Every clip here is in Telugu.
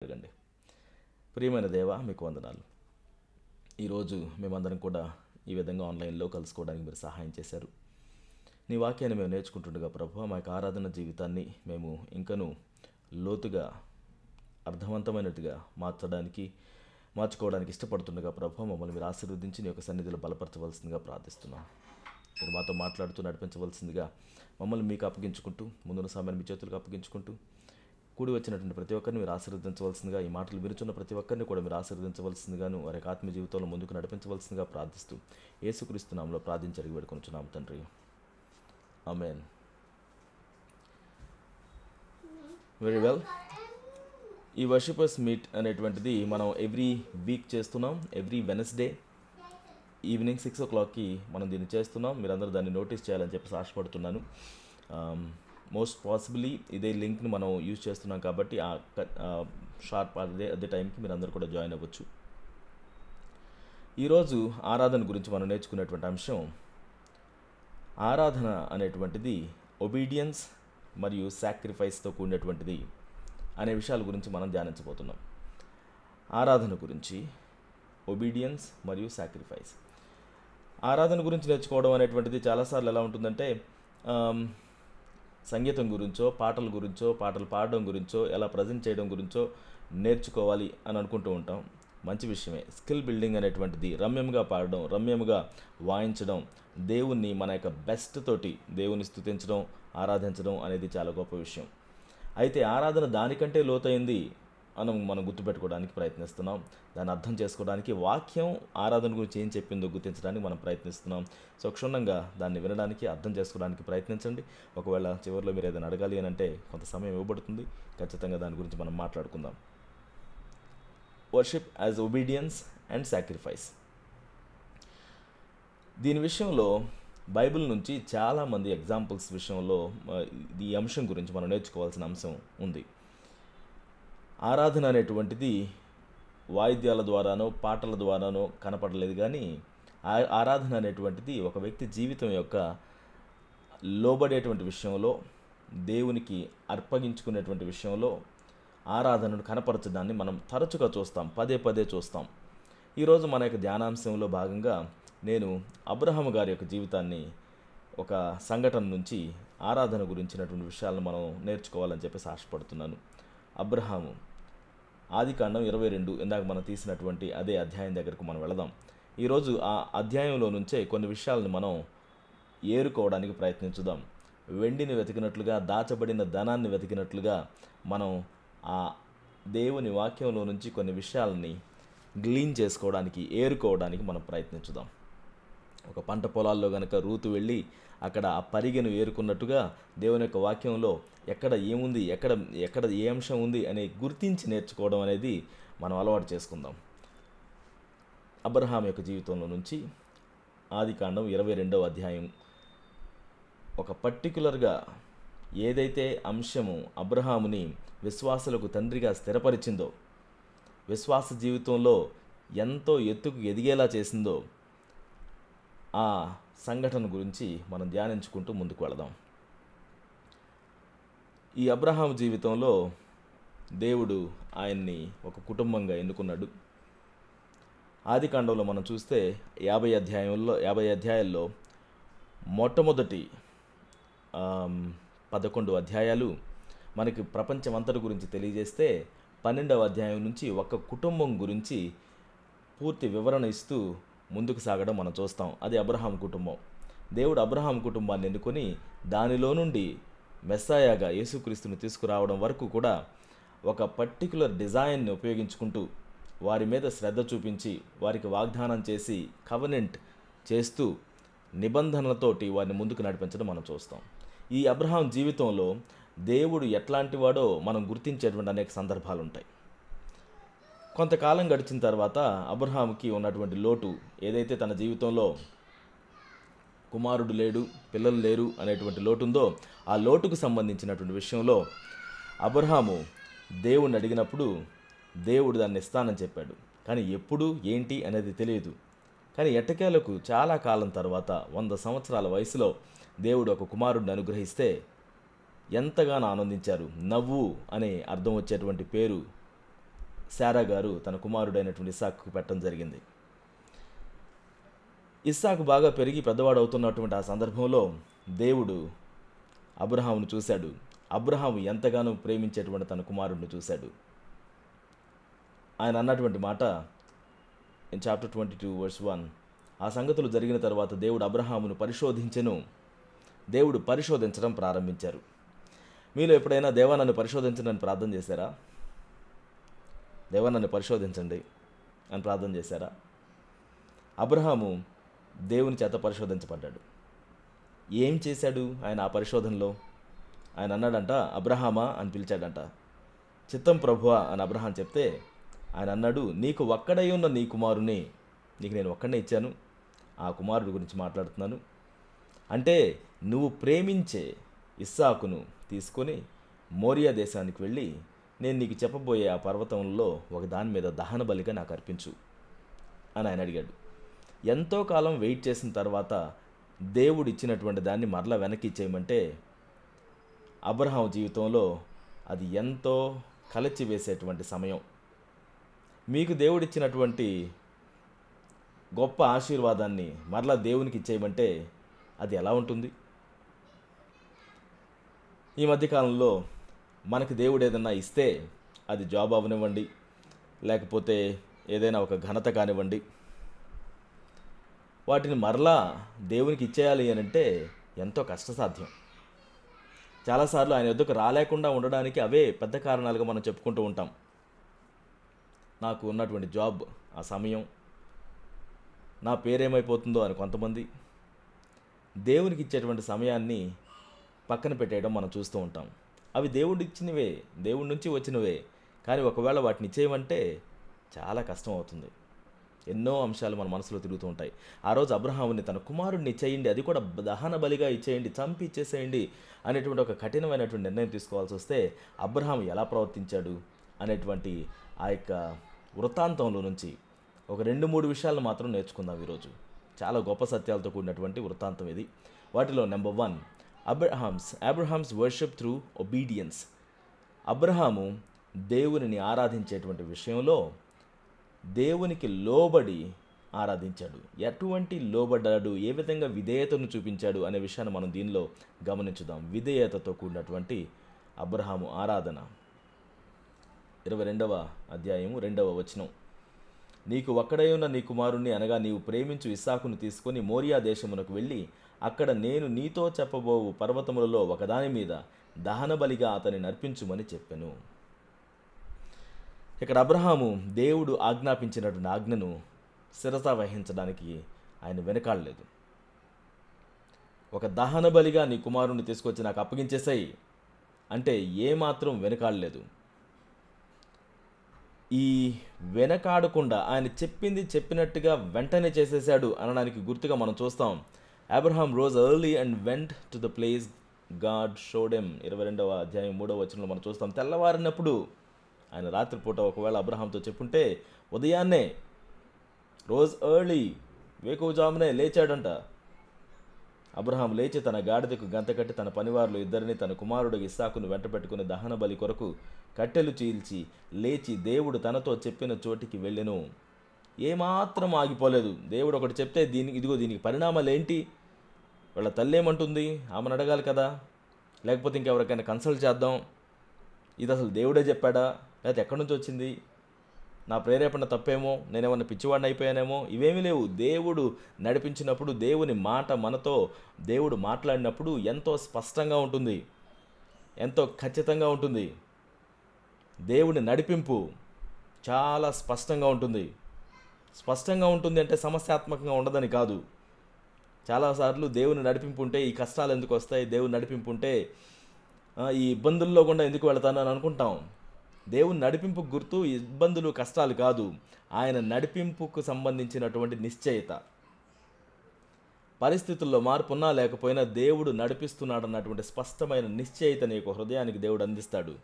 జరగండి. ప్రియమైన దేవ మీకు వందనాలు. ఈరోజు మేమందరం కూడా ఈ విధంగా ఆన్లైన్లో కలుసుకోవడానికి మీరు సహాయం చేశారు. నీ వాక్యాన్ని మేము నేర్చుకుంటుండగా ప్రభువా, మా యొక్క ఆరాధన జీవితాన్ని మేము ఇంకనూ లోతుగా అర్థవంతమైనట్టుగా మార్చుకోవడానికి ఇష్టపడుతుండగా ప్రభువా, మమ్మల్ని మీరు ఆశీర్వదించి నీ యొక్క సన్నిధిలో బలపరచవలసిందిగా ప్రార్థిస్తున్నాం. మీరు మాతో మాట్లాడుతూ నడిపించవలసిందిగా మమ్మల్ని మీకు అప్పగించుకుంటూ, ముందున్న సమయాన్ని మీ చేతులకు అప్పగించుకుంటూ, కూడి వచ్చినటువంటి ప్రతి ఒక్కరిని మీరు ఆశీర్వదించవలసిందిగా, ఈ మాటలు విరుచున్న ప్రతి ఒక్కరిని కూడా మీరు ఆశీర్వదించవలసిందిగాను, వారి యొక్క ఆత్మీయ జీవితంలో ముందుకు నడిపించవలసిందిగా ప్రార్థిస్తూ యేసుక్రీస్తు నామములో ప్రార్థించి అడిగి వేడుకొనుచున్నాం తండ్రి. ఆమేన్. Very well. ఈ వర్షిపర్స్ మీట్ అనేటువంటిది మనం ఎవ్రీ వీక్ చేస్తున్నాం. ఎవ్రీ వెనస్డే ఈవినింగ్ 6 o'clockకి మనం దీన్ని చేస్తున్నాం. మీరందరూ దాన్ని నోటీస్ చేయాలని చెప్పేసి ఆశపడుతున్నాను. మోస్ట్ పాసిబిలీ ఇదే లింక్ని మనం యూజ్ చేస్తున్నాం కాబట్టి షార్ప్ అదే టైంకి మీరు అందరూ కూడా జాయిన్ అవ్వచ్చు. ఈరోజు ఆరాధన గురించి మనం నేర్చుకునేటువంటి అంశం, ఆరాధన అనేటువంటిది ఒబీడియన్స్ మరియు సాక్రిఫైస్తో కూడినటువంటిది అనే విషయాల గురించి మనం ధ్యానించబోతున్నాం. ఆరాధన గురించి, ఒబీడియన్స్ మరియు సాక్రిఫైస్. ఆరాధన గురించి నేర్చుకోవడం అనేటువంటిది చాలాసార్లు ఎలా ఉంటుందంటే, సంగీతం గురించో, పాటల గురించో, పాటలు పాడడం గురించో, ఎలా ప్రజెంట్ చేయడం గురించో నేర్చుకోవాలి అని అనుకుంటూ ఉంటాం. మంచి విషయమే. స్కిల్ బిల్డింగ్ అనేటువంటిది, రమ్యంగా పాడడం, రమ్యంగా వాయించడం, దేవుణ్ణి మన యొక్క బెస్ట్ తోటి దేవుని స్తుతించడం, ఆరాధించడం అనేది చాలా గొప్ప విషయం. అయితే ఆరాధన దానికంటే లోతైంది మనం గుర్తుపెట్టుకోవడానికి ప్రయత్నిస్తున్నాం. దాన్ని అర్థం చేసుకోవడానికి, వాక్యం ఆరాధన గురించి ఏం చెప్పిందో గుర్తించడానికి మనం ప్రయత్నిస్తున్నాం. సో క్షుణ్ణంగా దాన్ని వినడానికి, అర్థం చేసుకోవడానికి ప్రయత్నించండి. ఒకవేళ చివరిలో మీరు ఏదైనా అడగాలి అని అంటే కొంత సమయం ఇవ్వబడుతుంది. ఖచ్చితంగా దాని గురించి మనం మాట్లాడుకుందాం. Worship as obedience and sacrifice. దీని విషయంలో బైబిల్ నుంచి చాలామంది ఎగ్జాంపుల్స్ విషయంలో ఈ అంశం గురించి మనం నేర్చుకోవాల్సిన అంశం ఉంది. ఆరాధన అనేటువంటిది వాయిద్యాల ద్వారానో, పాటల ద్వారానో కనపడలేదు, కానీ ఆరాధన అనేటువంటిది ఒక వ్యక్తి జీవితం యొక్క లోబడేటువంటి విషయంలో, దేవునికి అర్పగించుకునేటువంటి విషయంలో ఆరాధనను కనపరచడాన్ని మనం తరచుగా చూస్తాం, పదే పదే చూస్తాం. ఈరోజు మన యొక్క ధ్యానాంశంలో భాగంగా నేను అబ్రహాము గారి యొక్క జీవితాన్ని, ఒక సంఘటన నుంచి ఆరాధన గురించినటువంటి విషయాలను మనం నేర్చుకోవాలని చెప్పేసి ఆశపడుతున్నాను. అబ్రహాము, ఆదికాండం 22, ఇందాక మనం తీసినటువంటి అదే అధ్యాయం దగ్గరకు మనం వెళదాం. ఈరోజు ఆ అధ్యాయంలో నుంచే కొన్ని విషయాలను మనం ఏరుకోవడానికి ప్రయత్నించుదాం. వెండిని వెతికినట్లుగా, దాచబడిన ధనాన్ని వెతికినట్లుగా మనం ఆ దేవుని వాక్యంలో నుంచి కొన్ని విషయాలని గ్లీన్ చేసుకోవడానికి, ఏరుకోవడానికి మనం ప్రయత్నించుదాం. ఒక పంట పొలాల్లో కనుక రూతు వెళ్ళి అక్కడ ఆ పరిగెను ఏరుకున్నట్టుగా దేవుని యొక్క వాక్యంలో ఎక్కడ ఏముంది, ఎక్కడ ఏ అంశం ఉంది అని గుర్తించి నేర్చుకోవడం అనేది మనం అలవాటు చేసుకుందాం. అబ్రహాం యొక్క జీవితంలో నుంచి ఆదికాండం 22వ అధ్యాయం ఒక పర్టికులర్గా ఏదైతే అంశము అబ్రహాముని విశ్వాసులకు తండ్రిగా స్థిరపరిచిందో, విశ్వాస జీవితంలో ఎంతో ఎత్తుకు ఎదిగేలా చేసిందో, ఆ సంఘటన గురించి మనం ధ్యానించుకుంటూ ముందుకు వెళదాం. ఈ అబ్రహాం జీవితంలో దేవుడు ఆయన్ని ఒక కుటుంబంగా ఎన్నుకున్నాడు. ఆదికాండంలో మనం చూస్తే 50 అధ్యాయాల్లో మొట్టమొదటి 11 అధ్యాయాలు మనకి ప్రపంచమంతటి గురించి తెలియజేస్తే, 12వ అధ్యాయం నుంచి ఒక కుటుంబం గురించి పూర్తి వివరణ ఇస్తూ ముందుకు సాగడం మనం చూస్తాం. అది అబ్రహాం కుటుంబం. దేవుడు అబ్రహాం కుటుంబాన్ని ఎన్నుకొని దానిలో నుండి మెస్సాయాగా యేసుక్రీస్తుని తీసుకురావడం వరకు కూడా ఒక పర్టికులర్ డిజైన్ని ఉపయోగించుకుంటూ, వారి మీద శ్రద్ధ చూపించి, వారికి వాగ్దానం చేసి, కవెనెంట్ చేస్తూ, నిబంధనలతోటి వారిని ముందుకు నడిపించడం మనం చూస్తాం. ఈ అబ్రహాం జీవితంలో దేవుడు ఎట్లాంటి వాడో మనం గుర్తించేటువంటి అనేక సందర్భాలు ఉంటాయి. కొంతకాలం గడిచిన తర్వాత అబ్రహాంకి ఉన్నటువంటి లోటు, ఏదైతే తన జీవితంలో కుమారుడు లేడు, పిల్లలు లేరు అనేటువంటి లోటు ఉందో, ఆ లోటుకు సంబంధించినటువంటి విషయంలో అబ్రహాము దేవుణ్ణి అడిగినప్పుడు దేవుడు దాన్ని ఇస్తానని చెప్పాడు. కానీ ఎప్పుడు ఏంటి అనేది తెలియదు. కానీ ఎట్టకేలకు చాలా కాలం తర్వాత 100 సంవత్సరాల వయసులో దేవుడు ఒక కుమారుడిని అనుగ్రహిస్తే ఎంతగానో ఆనందించారు. నవ్వు అనే అర్థం వచ్చేటువంటి పేరు శారా గారు తన కుమారుడైనటువంటి ఇస్సాకుకు పెట్టడం జరిగింది. ఇస్సాకు బాగా పెరిగి పెద్దవాడు అవుతున్నటువంటి ఆ సందర్భంలో దేవుడు అబ్రహామును చూశాడు. అబ్రహాము ఎంతగానో ప్రేమించేటువంటి తన కుమారుడిని చూశాడు. ఆయన అన్నటువంటి మాట ఇన్ చాప్టర్ 22 verse 1, ఆ సంగతులు జరిగిన తర్వాత దేవుడు అబ్రహామును పరిశోధించెను. దేవుడు పరిశోధించడం ప్రారంభించారు. మీలో ఎప్పుడైనా దేవా నన్ను పరిశోధించనని ప్రార్థన చేశారా? దేవా నన్ను పరిశోధించండి అని ప్రార్థన చేశారా? అబ్రహాము దేవుని చేత పరిశోధించబడ్డాడు. ఏం చేశాడు ఆయన ఆ పరిశోధనలో? ఆయన అన్నాడంట, అబ్రహామా అని పిలిచాడంట. చిత్తం ప్రభువా అని అబ్రహాం చెప్తే ఆయన అన్నాడు, నీకు ఒక్కడై ఉన్న నీ కుమారుని నీకు నేను ఒక్కడనే ఇచ్చాను. ఆ కుమారుడి గురించి మాట్లాడుతున్నాను. అంటే నువ్వు ప్రేమించే ఇస్సాకును తీసుకొని మోరియా దేశానికి వెళ్ళి నేను నీకు చెప్పబోయే ఆ పర్వతంలో ఒక దాని మీద దహన బలిగా నాకు అర్పించు అని ఆయన అడిగాడు. ఎంతో కాలం వెయిట్ చేసిన తర్వాత దేవుడు ఇచ్చినటువంటి దాన్ని మరలా వెనక్కి ఇచ్చేయమంటే అబ్రహాం జీవితంలో అది ఎంతో కలచి వేసేటువంటి సమయం. మీకు దేవుడిచ్చినటువంటి గొప్ప ఆశీర్వాదాన్ని మరలా దేవునికి ఇచ్చేయమంటే అది ఎలా ఉంటుంది? ఈ మధ్యకాలంలో మనకు దేవుడు ఏదన్నా ఇస్తే అది జాబ్ అవనివ్వండి, లేకపోతే ఏదైనా ఒక ఘనత కానివ్వండి, వాటిని మరలా దేవునికి ఇచ్చేయాలి అని అంటే ఎంతో కష్టసాధ్యం. చాలాసార్లు ఆయన వద్దకు రాలేకుండా ఉండడానికి అవే పెద్ద కారణాలుగా మనం చెప్పుకుంటూ ఉంటాం. నాకు ఉన్నటువంటి జాబ్, ఆ సమయం, నా పేరేమైపోతుందో అని కొంతమంది దేవునికి ఇచ్చేటువంటి సమయాన్ని పక్కన పెట్టేయడం మనం చూస్తూ ఉంటాం. అవి దేవుడు ఇచ్చినవే, దేవుడి నుంచి వచ్చినవే, కానీ ఒకవేళ వాటిని ఇచ్చేయమంటే చాలా కష్టం అవుతుంది. ఎన్నో అంశాలు మన మనసులో తిరుగుతూ ఉంటాయి. ఆ రోజు అబ్రహాముని తన కుమారుడిని ఇచ్చేయండి, అది కూడా దహన బలిగా ఇచ్చేయండి, చంపి ఇచ్చేసేయండి అనేటువంటి ఒక కఠినమైనటువంటి నిర్ణయం తీసుకోవాల్సి వస్తే అబ్రహాము ఎలా ప్రవర్తించాడు అనేటువంటి ఆ యొక్క వృత్తాంతంలో నుంచి ఒక 2-3 విషయాలను మాత్రం నేర్చుకుందాం ఈరోజు. చాలా గొప్ప సత్యాలతో కూడినటువంటి వృత్తాంతం ఇది. వాటిలో number 1, Abraham's worship through obedience. Abraham దేవునిని ఆరాధించేటువంటి విషయంలో దేవునికి లోబడి ఆరాధించాడు. ఎటువంటి లోబడ్డాడు, ఏ విధంగా విధేయతను చూపించాడు అనే విషయాన్ని మనం దీనిలో గమనించుదాం. విధేయతతో కూడినటువంటి అబ్రహాము ఆరాధన. 22వ అధ్యాయము 2వ వచనం, నీకు ఒక్కడై ఉన్న నీ కుమారుణ్ణి అనగా నీవు ప్రేమించు ఇస్సాకును తీసుకొని మోరియా దేశమునకు వెళ్ళి అక్కడ నేను నీతో చెప్పబోవు పర్వతములలో ఒకదాని మీద దహన బలిగా అతని నర్పించుమని చెప్పెను. ఇక్కడ అబ్రహాము దేవుడు ఆజ్ఞాపించినటువంటి ఆజ్ఞను శిరస వహించడానికి ఆయన వెనకాడలేదు. ఒక దహన బలిగా నీ కుమారుణ్ణి తీసుకొచ్చి నాకు అప్పగించేసాయి అంటే ఏమాత్రం వెనకాడలేదు. ఈ వెనకాడకుండా ఆయన చెప్పింది చెప్పినట్టుగా వెంటనే చేసేసాడు అనడానికి గుర్తుగా మనం చూస్తాం. Abraham rose early and went to the place God showed him. 22వ అధ్యాయం 3వ వచనంలో మనం చూస్తాం. తెల్లవారినప్పుడు ఆయన రాత్రిపూట ఒకవేళ అబ్రహాంతో చెప్పుంటే ఉదయాన్నే రోజ్ ఎర్లీ వేకువజామునే లేచాడంట. అబ్రహాం లేచి తన గాడిదకు గంత కట్టి తన పనివారులు ఇద్దరిని తన కుమారుడు ఇస్సాకును వెంట పెట్టుకుని దహన బలి కొరకు కట్టెలు చీల్చి లేచి దేవుడు తనతో చెప్పిన చోటికి వెళ్ళెను. ఏమాత్రం ఆగిపోలేదు. దేవుడు ఒకటి చెప్తే దీనికి పరిణామాలు ఏంటి, వాళ్ళ తల్లి ఏమంటుంది, ఆమెను అడగాలి కదా, లేకపోతే ఇంకెవరికైనా కన్సల్ట్ చేద్దాం, ఇది అసలు దేవుడే చెప్పాడా లేకపోతే ఎక్కడి నుంచి వచ్చింది, నా ప్రేరేపణ తప్పేమో, నేనేమన్నా పిచ్చివాడిని అయిపోయానేమో, ఇవేమీ లేవు. దేవుడు నడిపించినప్పుడు, దేవుని మాట మనతో దేవుడు మాట్లాడినప్పుడు ఎంతో స్పష్టంగా ఉంటుంది, ఎంతో ఖచ్చితంగా ఉంటుంది. దేవుని నడిపింపు చాలా స్పష్టంగా ఉంటుంది. స్పష్టంగా ఉంటుంది అంటే సమస్యాత్మకంగా ఉండదని కాదు. చాలాసార్లు దేవుని నడిపింపు ఉంటే ఈ కష్టాలు ఎందుకు వస్తాయి, దేవుని నడిపింపు ఉంటే ఈ ఇబ్బందుల్లో కూడా ఎందుకు వెళతాను అని అనుకుంటాం. దేవుని నడిపింపు గుర్తు ఇబ్బందులు, కష్టాలు కాదు, ఆయన నడిపింపుకు సంబంధించినటువంటి నిశ్చయత. పరిస్థితుల్లో మార్పున్నా లేకపోయినా దేవుడు నడిపిస్తున్నాడు అన్నటువంటి స్పష్టమైన నిశ్చయిత నీకు హృదయానికి దేవుడు అందిస్తాడు.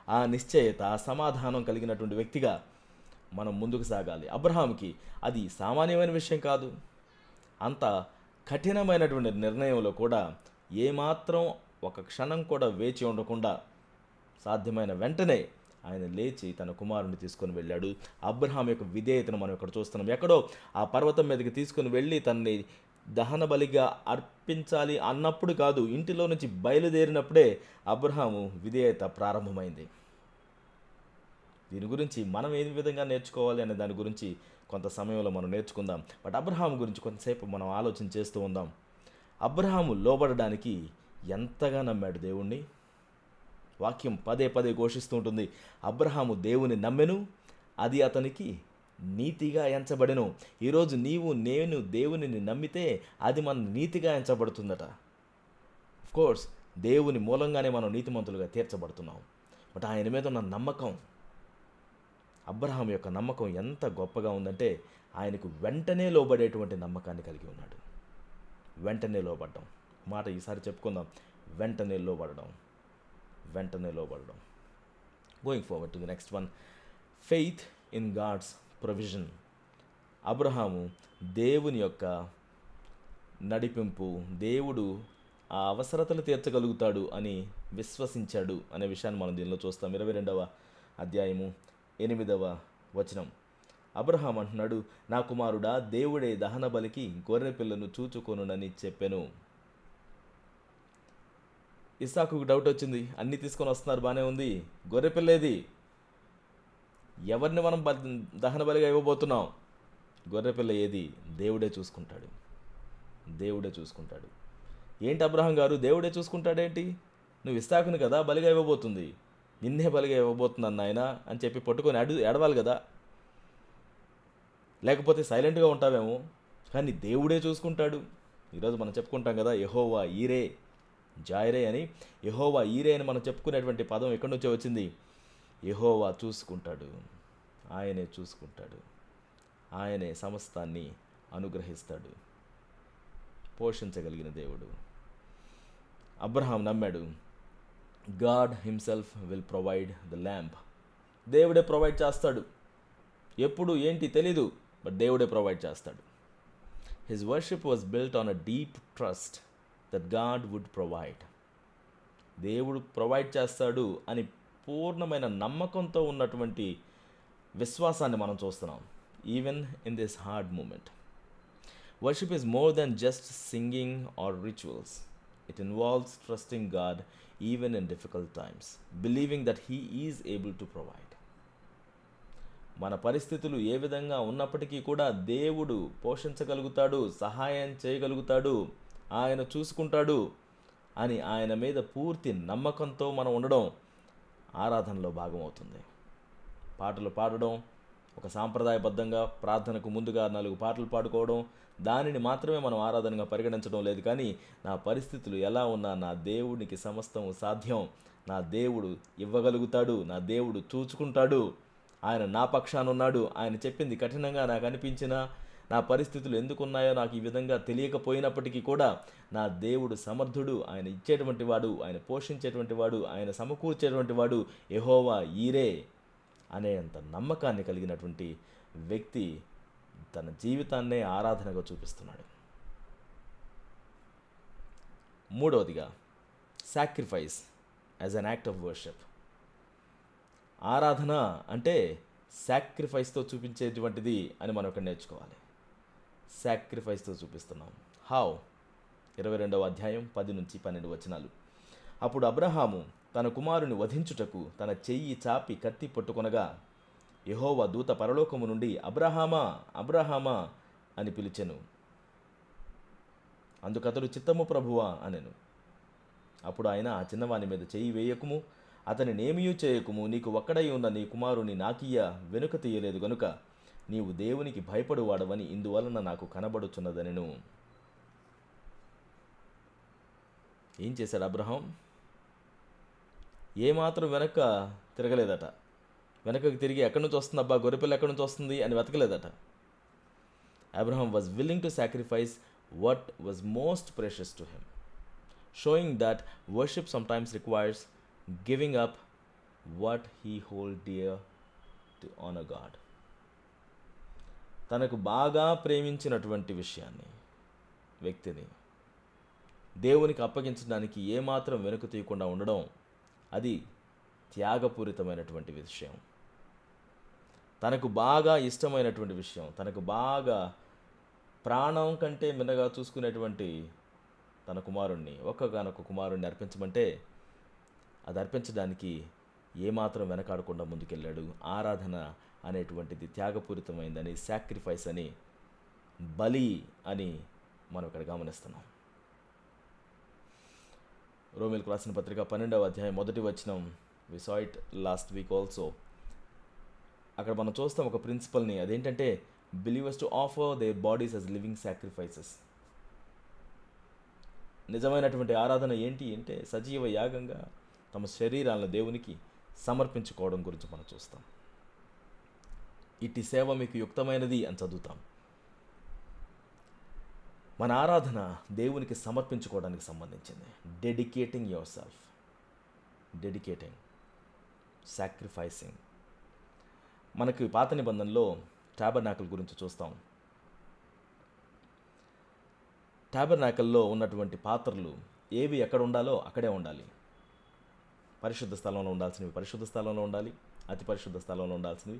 ఆ నిశ్చయత, ఆ సమాధానం కలిగినటువంటి వ్యక్తిగా మనం ముందుకు సాగాలి. అబ్రహాంకి అది సామాన్యమైన విషయం కాదు. అంత కఠినమైనటువంటి నిర్ణయంలో కూడా ఏమాత్రం ఒక క్షణం కూడా వేచి ఉండకుండా సాధ్యమైన వెంటనే ఆయన లేచి తన కుమారుని తీసుకొని వెళ్ళాడు. అబ్రహాం యొక్క విధేయతను మనం ఇక్కడ చూస్తున్నాం. ఎక్కడో ఆ పర్వతం మీదకి తీసుకొని వెళ్ళి తనని దహన బలిగా అర్పించాలి అన్నప్పుడు కాదు, ఇంటిలో నుంచి బయలుదేరినప్పుడే అబ్రహాము విధేయత ప్రారంభమైంది. దీని గురించి మనం ఏ విధంగా నేర్చుకోవాలి అనే దాని గురించి కొంత సమయంలో మనం నేర్చుకుందాం. బట్ అబ్రహాము గురించి కొంతసేపు మనం ఆలోచన చేస్తూ ఉందాం. అబ్రహాము లోబడడానికి ఎంతగా నమ్మాడు దేవుణ్ణి. వాక్యం పదే పదే ఘోషిస్తూ ఉంటుంది, అబ్రహాము దేవుని నమ్మెను, అది అతనికి నీతిగా ఎంచబడెను. ఈరోజు నీవు నేను దేవునిని నమ్మితే అది మన నీతిగా ఎంచబడుతుందట. కోర్స్ దేవుని మూలంగానే మనం నీతిమంతులుగా తీర్చబడుతున్నాం. బట్ ఆయన మీద ఉన్న నమ్మకం, అబ్రహాం యొక్క నమ్మకం ఎంత గొప్పగా ఉందంటే ఆయనకు వెంటనే లోబడేటువంటి నమ్మకాన్ని కలిగి ఉన్నాడు. వెంటనే లోబడడం మాట ఈసారి చెప్పుకుందాం. వెంటనే లోబడడం. Going forward to the next one, faith in God's provision. Abraham దేవుని యొక్క నడిపింపు, దేవుడు ఆ అవసరతలు తీర్చగలుగుతాడు అని విశ్వసించాడు అనే విషయాన్ని మనం దీనిలో చూస్తాం. 22వ అధ్యాయము 8వ వచనం. అబ్రహాం అంటున్నాడు, నా కుమారుడా, దేవుడే దహన బలికి గొర్రె పిల్లను చూచుకొనునని చెప్పెను. ఇస్సాకుకు డౌట్ వచ్చింది, అన్నీ తీసుకొని వస్తున్నారు, బాగానే ఉంది, గొర్రె పిల్లేది, ఎవరిని మనం దహన బలిగా ఇవ్వబోతున్నాం, గొర్రెపిల్ల ఏది? దేవుడే చూసుకుంటాడు. ఏంటి అబ్రహాం గారు, దేవుడే చూసుకుంటాడేంటి? నువ్వు ఇస్సాకుని కదా బలిగా ఇవ్వబోతుంది, నిన్నే బలిగా ఇవ్వబోతున్నాను నాయన అని చెప్పి పట్టుకొని ఏడవాలి కదా, లేకపోతే సైలెంట్గా ఉంటావేమో. కానీ దేవుడే చూసుకుంటాడు. ఈరోజు మనం చెప్పుకుంటాం కదా, యెహోవా ఈరే జాయిరే అని. యెహోవా ఈరే అని మనం చెప్పుకునేటువంటి పదం ఎక్కడి నుంచో వచ్చింది. యెహోవా చూసుకుంటాడు, ఆయనే చూసుకుంటాడు, ఆయనే సమస్తాన్ని అనుగ్రహిస్తాడు, పోషించగలిగిన దేవుడు. అబ్రహాం నమ్మాడు, God himself will provide the lamp. దేవుడే ప్రొవైడ్ చేస్తాడు. ఎప్పుడు ఏంటి తెలీదు, బట్ దేవుడే ప్రొవైడ్ చేస్తాడు. His worship was built on a deep trust that God would provide. దేవుడు ప్రొవైడ్ చేస్తాడు అని పూర్ణమైన నమ్మకంతో ఉన్నటువంటి విశ్వాసాన్ని మనం చూస్తున్నాం. Even in this hard moment, worship is more than just singing or rituals. It involves trusting God even in difficult times, believing that he is able to provide. మన పరిస్థితులు ఏ విధంగా ఉన్నప్పటికీ కూడా దేవుడు పోషించగలుగుతాడు, సహాయం చేయగలుగుతాడు, ఆయన చూసుకుంటాడు అని ఆయన మీద పూర్తి నమ్మకంతో మనం ఉండడం ఆరాధనలో భాగమవుతుంది. పాటలు పాడడం, ఒక సాంప్రదాయబద్ధంగా ప్రార్థనకు ముందుగా 4 పాటలు పాడుకోవడం, దానిని మాత్రమే మనం ఆరాధనగా పరిగణించడం లేదు. కానీ నా పరిస్థితులు ఎలా ఉన్నా నా దేవునికి సమస్తం సాధ్యం, నా దేవుడు ఇవ్వగలుగుతాడు, నా దేవుడు చూచుకుంటాడు, ఆయన నా పక్షాన ఉన్నాడు, ఆయన చెప్పింది కఠినంగా నాకు అనిపించినా, నా పరిస్థితులు ఎందుకున్నాయో నాకు ఈ విధంగా తెలియకపోయినప్పటికీ కూడా నా దేవుడు సమర్థుడు, ఆయన ఇచ్చేటువంటి వాడు, ఆయన పోషించేటువంటి వాడు, ఆయన సమకూర్చేటువంటి వాడు, యెహోవా ఈరే అనేంత నమ్మకాన్ని కలిగినటువంటి వ్యక్తి తన జీవితాన్నే ఆరాధనగా చూపిస్తున్నాడు. మూడవదిగా, sacrifice as an act of worship. ఆరాధన అంటే సాక్రిఫైస్తో చూపించేటువంటిది అని మనం ఇక్కడ నేర్చుకోవాలి. సాక్రిఫైస్తో చూపిస్తున్నాం. హౌ? 22వ అధ్యాయం 10 నుంచి 12 వచనాలు. అప్పుడు అబ్రహాము తన కుమారుని వధించుటకు తన చెయ్యి చాపి కత్తి పట్టుకొనగా యెహోవా దూత పరలోకము నుండి అబ్రహామా అబ్రహామా అని పిలిచెను. అందుకతడు చిత్తము ప్రభువా అనెను. అప్పుడు ఆయన, ఆ చిన్నవాని మీద చెయ్యి వేయకుము, అతనినేమియూ చేయకుము, నీకు ఒక్కడై ఉన్న నీ కుమారుని నాకియ్య వెనుక తీయలేదు గనుక నీవు దేవునికి భయపడువాడవని ఇందువలన నాకు కనబడుచున్నదనెను. ఏం చేశాడు అబ్రహాం? ఏమాత్రం వెనక తిరగలేదట. వెనకకి తిరిగి ఎక్కడి నుంచి వస్తుంది అబ్బా, గొర్రెపిల్ల ఎక్కడి నుంచి వస్తుంది అని వెతకలేదట. Abraham was willing to sacrifice what was most precious to him, showing that worship sometimes requires giving up what he hold dear to honor God. తనకు బాగా ప్రేమించినటువంటి విషయాన్ని, వ్యక్తిని దేవునికి అప్పగించడానికి ఏమాత్రం వెనుక తీయకుండా ఉండడం, అది త్యాగపూరితమైనటువంటి విషయం, తనకు బాగా ఇష్టమైనటువంటి విషయం, తనకు బాగా ప్రాణం కంటే మిన్నగా చూసుకునేటువంటి తన కుమారుణ్ణి, ఒక్కగానొక్క కుమారుణ్ణి అర్పించమంటే అది అర్పించడానికి ఏమాత్రం వెనకాడకుండా ముందుకెళ్ళాడు. ఆరాధన అనేటువంటిది త్యాగపూరితమైందని, సాక్రిఫైస్ అని, బలి అని మనం ఇక్కడ గమనిస్తున్నాం. రోమీయులకు రాసిన పత్రిక 12వ అధ్యాయం 1వ వచనం, we saw it last week also. అక్కడ మనం చూస్తాం ఒక ప్రిన్సిపల్ని, అదేంటంటే believers to offer their bodies as living sacrifices. నిజమైనటువంటి ఆరాధన ఏంటి అంటే సజీవ యాగంగా తమ శరీరాలను దేవునికి సమర్పించుకోవడం గురించి మనం చూస్తాం. ఇట్టి సేవ మీకు యుక్తమైనది అని చదువుతాం. మన ఆరాధన దేవునికి సమర్పించుకోవడానికి సంబంధించింది. Dedicating your self, dedicating, sacrificing. మనకి పాత నిబంధనలో టాబర్నాకిల్ గురించి చూస్తాం. టాబర్నాకిల్లో ఉన్నటువంటి పాత్రలు ఏవి ఎక్కడ ఉండాలో అక్కడే ఉండాలి. పరిశుద్ధ స్థలంలో ఉండాల్సినవి పరిశుద్ధ స్థలంలో ఉండాలి, అతి పరిశుద్ధ స్థలంలో ఉండాల్సినవి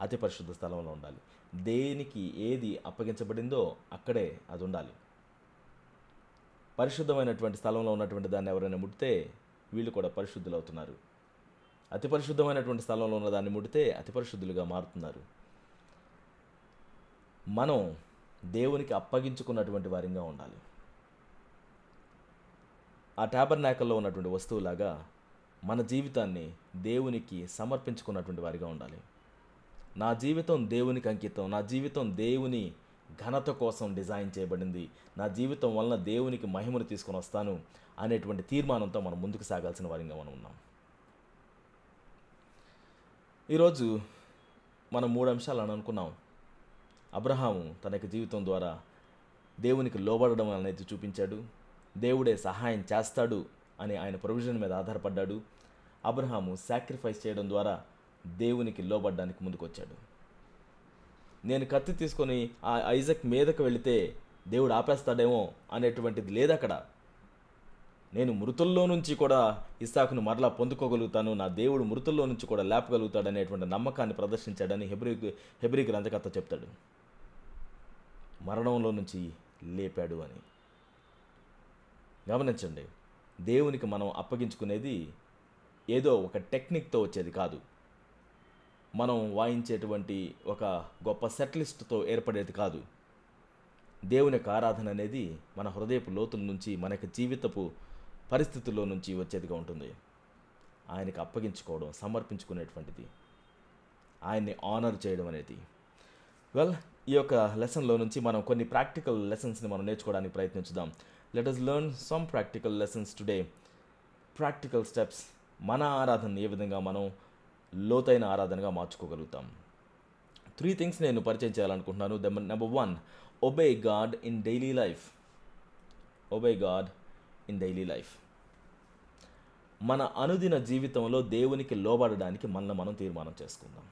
అతి పరిశుద్ధ స్థలంలో ఉండాలి. దేనికి ఏది అప్పగించబడిందో అక్కడే అది ఉండాలి. పరిశుద్ధమైనటువంటి స్థలంలో ఉన్నటువంటి దాన్ని ఎవరైనా ముడితే వీళ్ళు కూడా పరిశుద్ధులు అవుతున్నారు. అతి పరిశుద్ధమైనటువంటి స్థలంలో ఉన్న దాన్ని ముడితే అతి పరిశుద్ధులుగా మారుతున్నారు. మనం దేవునికి అప్పగించుకున్నటువంటి వారిగా ఉండాలి. ఆ టాబర్నాకల్లో ఉన్నటువంటి వస్తువులాగా మన జీవితాన్ని దేవునికి సమర్పించుకున్నటువంటి వారిగా ఉండాలి. నా జీవితం దేవునికి అంకితం, నా జీవితం దేవుని ఘనత కోసం డిజైన్ చేయబడింది, నా జీవితం వలన దేవునికి మహిమను తీసుకొని వస్తాను అనేటువంటి తీర్మానంతో మనం ముందుకు సాగాల్సిన వారిగా మనం ఉన్నాం. ఈరోజు మనం 3 అంశాలను అనుకున్నాం. అబ్రహాము తన యొక్క జీవితం ద్వారా దేవునికి లోబడడం అనేది చూపించాడు. దేవుడే సహాయం చేస్తాడు అని ఆయన ప్రొవిజన్ మీద ఆధారపడ్డాడు. అబ్రహాము సాక్రిఫైస్ చేయడం ద్వారా దేవునికి లోబడడానికి ముందుకొచ్చాడు. నేను కత్తి తీసుకొని ఆ ఐజక్ మీదకు వెళితే దేవుడు ఆపేస్తాడేమో అనేటువంటిది లేదు అక్కడ. నేను మృతుల్లో నుంచి కూడా ఇస్సాకును మరలా పొందుకోగలుగుతాను, నా దేవుడు మృతుల్లో నుంచి కూడా లేపగలుగుతాడు అనేటువంటి నమ్మకాన్ని ప్రదర్శించాడని హెబ్రీ గ్రంథకర్త చెప్తాడు. మరణంలో నుంచి లేపాడు అని. గమనించండి, దేవునికి మనం అప్పగించుకునేది ఏదో ఒక టెక్నిక్తో వచ్చేది కాదు, మనం వాయించేటువంటి ఒక గొప్ప సెట్ లిస్ట్తో ఏర్పడేది కాదు. దేవుని యొక్క ఆరాధన అనేది మన హృదయపు లోతుల నుంచి, మనకి జీవితపు పరిస్థితుల్లో నుంచి వచ్చేదిగా ఉంటుంది. ఆయనకి అప్పగించుకోవడం, సమర్పించుకునేటువంటిది, ఆయన్ని ఆనర్ చేయడం అనేది. ఈ యొక్క లెసన్లో నుంచి మనం కొన్ని ప్రాక్టికల్ లెసన్స్ని మనం నేర్చుకోవడానికి ప్రయత్నించుదాం. Let us learn some practical lessons today. Practical steps, మన ఆరాధన ఏ విధంగా మనం లోతైన ఆరాధనగా మార్చుకోగలుగుతాం. 3 things నేను పరిచయం చేయాలనుకుంటున్నాను. Number 1, obey God in daily life. Obey God in daily life. మన అనుదిన జీవితంలో దేవునికి లోబడడానికి మనం తీర్మానం చేసుకుందాం.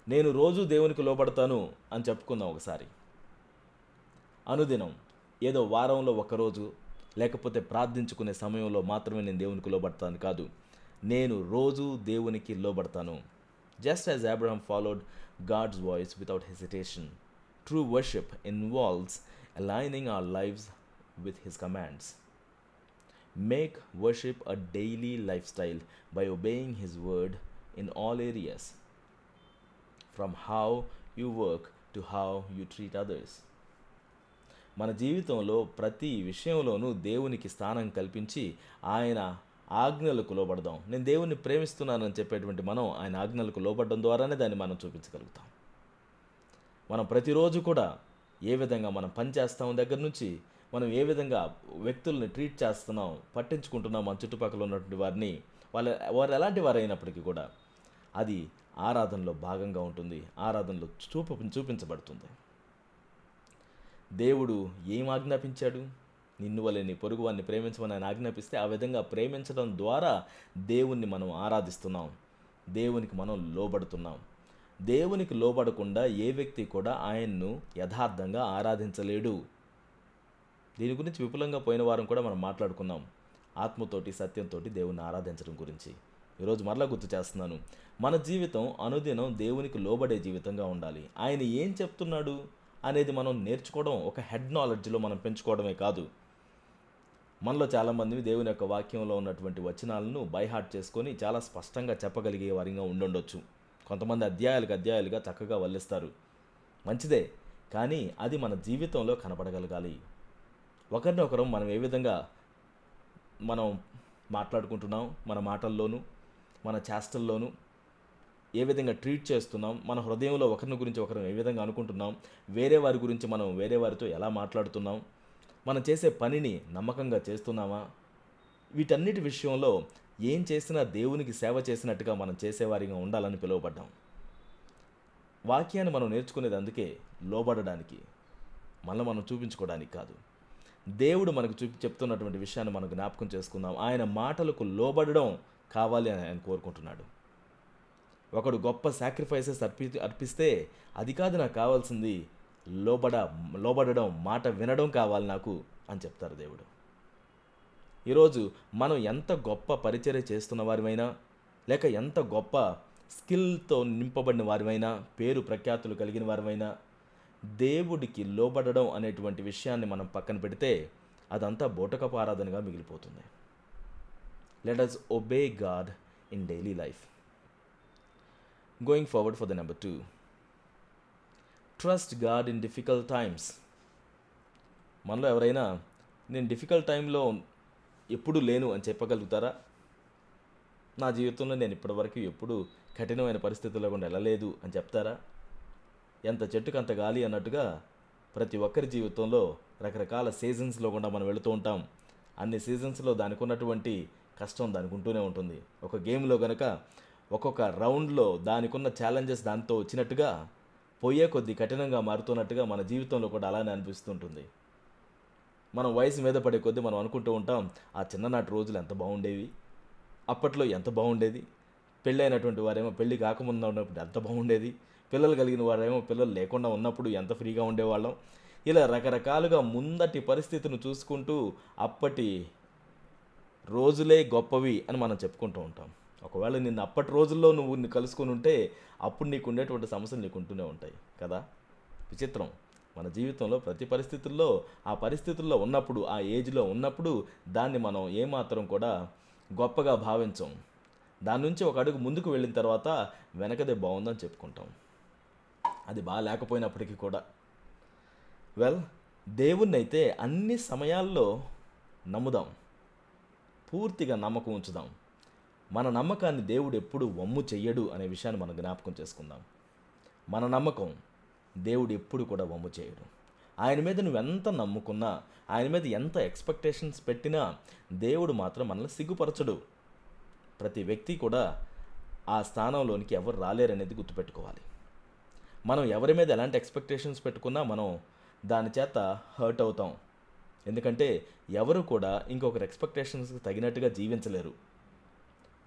నేను రోజు దేవునికి లోబడతాను అని చెప్పుకుందాం ఒకసారి. అనుదినం, ఏదో వారంలో ఒకరోజు లేకపోతే ప్రార్థించుకునే సమయంలో మాత్రమే నేను దేవునికి లోబడతాను కాదు, నేను రోజు దేవునికి లోబడతాను. Just as Abraham followed God's voice without hesitation. True worship involves aligning our lives with his commands. Make worship a daily life style by obeying his word in all areas, from how you work to how you treat others. మన జీవితంలో ప్రతి విషయంలోనూ దేవునికి స్థానం కల్పించి ఆయన ఆజ్ఞలకు లోబడదాం. నేను దేవుణ్ణి ప్రేమిస్తున్నానని చెప్పేటువంటి మనం ఆయన ఆజ్ఞలకు లోబడడం ద్వారానే దాన్ని మనం చూపించగలుగుతాం. మనం ప్రతిరోజు కూడా ఏ విధంగా మనం పని చేస్తాం దగ్గర నుంచి, మనం ఏ విధంగా వ్యక్తుల్ని ట్రీట్ చేస్తున్నాం, పట్టించుకుంటున్నాం మన చుట్టుపక్కల ఉన్నటువంటి వారిని, వారు ఎలాంటి వారైనప్పటికీ కూడా అది ఆరాధనలో భాగంగా ఉంటుంది, ఆరాధనలో చూపించబడుతుంది. దేవుడు ఏం ఆజ్ఞాపించాడు? నిన్ను వలె నీ పొరుగువాన్ని ప్రేమించమని ఆయన ఆజ్ఞాపిస్తే ఆ విధంగా ప్రేమించడం ద్వారా దేవుణ్ణి మనం ఆరాధిస్తున్నాం, దేవునికి మనం లోబడుతున్నాం. దేవునికి లోబడకుండా ఏ వ్యక్తి కూడా ఆయన్ను యథార్థంగా ఆరాధించలేడు. దీని గురించి విపులంగా పోయిన వారం కూడా మనం మాట్లాడుకున్నాం. ఆత్మతోటి సత్యంతో దేవుణ్ణి ఆరాధించడం గురించి. ఈరోజు మరలా గుర్తు చేస్తున్నాను, మన జీవితం అనుదినం దేవునికి లోబడే జీవితంగా ఉండాలి. ఆయన ఏం చెప్తున్నాడు అనేది మనం నేర్చుకోవడం ఒక హెడ్ నాలెడ్జ్లో మనం పెంచుకోవడమే కాదు. మనలో చాలామంది దేవుని యొక్క వాక్యంలో ఉన్నటువంటి వచనాలను బైహార్ట్ చేసుకొని చాలా స్పష్టంగా చెప్పగలిగే వారిగా ఉండుండొచ్చు. కొంతమంది అధ్యాయాలుగా చక్కగా వల్లిస్తారు, మంచిదే. కానీ అది మన జీవితంలో కనపడగలగాలి. ఒకరినొకరు మనం ఏ విధంగా మనం మాట్లాడుకుంటున్నాం, మన మాటల్లోనూ మన చేష్టల్లోనూ ఏ విధంగా ట్రీట్ చేస్తున్నాం, మన హృదయంలో ఒకరిని గురించి ఒకరు ఏ విధంగా అనుకుంటున్నాం, వేరే వారి గురించి మనం వేరే వారితో ఎలా మాట్లాడుతున్నాం, మనం చేసే పనిని నమ్మకంగా చేస్తున్నామా, వీటన్నిటి విషయంలో ఏం చేసినా దేవునికి సేవ చేసినట్టుగా మనం చేసేవారిగా ఉండాలని పిలువబడ్డాం. వాక్యాన్ని మనం నేర్చుకునేది అందుకే, లోబడడానికి, మనం చూపించుకోవడానికి కాదు. దేవుడు మనకు చెప్తున్నటువంటి విషయాన్ని మనం జ్ఞాపకం చేసుకుందాం. ఆయన మాటలకు లోబడడం కావాలి అని ఆయన కోరుకుంటున్నాడు. ఒకడు గొప్ప సాక్రిఫైసెస్ అర్పిస్తే అది కాదు నాకు కావాల్సింది, లోబడడం, మాట వినడం కావాలి నాకు అని చెప్తారు దేవుడు. ఈరోజు మనం ఎంత గొప్ప పరిచర్య చేస్తున్న వారిమైనా, లేక ఎంత గొప్ప స్కిల్తో నింపబడిన వారిమైనా, పేరు ప్రఖ్యాతులు కలిగిన వారిమైనా, దేవుడికి లోబడడం అనేటువంటి విషయాన్ని మనం పక్కన పెడితే అదంతా బూటకపు ఆరాధనగా మిగిలిపోతుంది. Let us obey God in daily life. Going forward for the number 2. Trust God in difficult times. మనలో ఎవరైనా నేను డిఫికల్ట్ టైంలో ఎప్పుడు లేను అని చెప్పగలుగుతారా? నా జీవితంలో నేను ఇప్పటివరకు ఎప్పుడు కఠినమైన పరిస్థితుల్లో కూడా వెళ్ళలేదు అని చెప్తారా? ఎంత చెట్టుకు అంత గాలి అన్నట్టుగా ప్రతి ఒక్కరి జీవితంలో రకరకాల సీజన్స్లో కూడా మనం వెళుతూ ఉంటాం. అన్ని సీజన్స్లో దానికి ఉన్నటువంటి కష్టం దానికి ఉంటూనే ఉంటుంది. ఒక గేమ్లో కనుక ఒక్కొక్క రౌండ్లో దానికి ఉన్న ఛాలెంజెస్ దాంతో వచ్చినట్టుగా పోయే కొద్దీ కఠినంగా మారుతున్నట్టుగా మన జీవితంలో కూడా అలానే అనిపిస్తుంటుంది. మనం వయసు మీద పడే కొద్దీ మనం అనుకుంటూ ఉంటాం, ఆ చిన్ననాటి రోజులు ఎంత బాగుండేవి, అప్పట్లో ఎంత బాగుండేది, పెళ్ళి అయినటువంటి వారేమో పెళ్ళి కాకముందు ఉన్నప్పుడు ఎంత బాగుండేది, పిల్లలు కలిగిన వారేమో పిల్లలు లేకుండా ఉన్నప్పుడు ఎంత ఫ్రీగా ఉండేవాళ్ళం. ఇలా రకరకాలుగా ముందటి పరిస్థితిని చూసుకుంటూ అప్పటి రోజులే గొప్పవి అని మనం చెప్పుకుంటూ ఉంటాం. ఒకవేళ నిన్ను అప్పటి రోజుల్లో నువ్వు కలుసుకొని ఉంటే అప్పుడు నీకు ఉండేటువంటి సమస్యలు నీకు ఉంటూనే ఉంటాయి కదా. విచిత్రం, మన జీవితంలో ప్రతి పరిస్థితుల్లో ఆ పరిస్థితుల్లో ఉన్నప్పుడు, ఆ ఏజ్లో ఉన్నప్పుడు దాన్ని మనం ఏమాత్రం కూడా గొప్పగా భావించం. దాని నుంచి ఒక అడుగు ముందుకు వెళ్ళిన తర్వాత వెనకదే బాగుందని చెప్పుకుంటాం, అది బాగా లేకపోయినప్పటికీ కూడా. దేవుణ్ణి అయితే అన్ని సమయాల్లో నమ్ముదాం, పూర్తిగా నమ్మకం ఉంచుదాం. మన నమ్మకాన్ని దేవుడు ఎప్పుడు వమ్ము చెయ్యడు అనే విషయాన్ని మనం జ్ఞాపకం చేసుకుందాం. మన నమ్మకం దేవుడు ఎప్పుడు కూడా వమ్ము చేయడు. ఆయన మీద నువ్వు ఎంత నమ్ముకున్నా, ఆయన మీద ఎంత ఎక్స్పెక్టేషన్స్ పెట్టినా దేవుడు మాత్రం మనల్ని సిగ్గుపరచడు. ప్రతి వ్యక్తి కూడా ఆ స్థానంలోనికి ఎవరు రాలేరనేది గుర్తుపెట్టుకోవాలి. మనం ఎవరి మీద ఎలాంటి ఎక్స్పెక్టేషన్స్ పెట్టుకున్నా మనం దాని చేత హర్ట్ అవుతాం. ఎందుకంటే ఎవరు కూడా ఇంకొకరి ఎక్స్పెక్టేషన్స్కి తగినట్టుగా జీవించలేరు.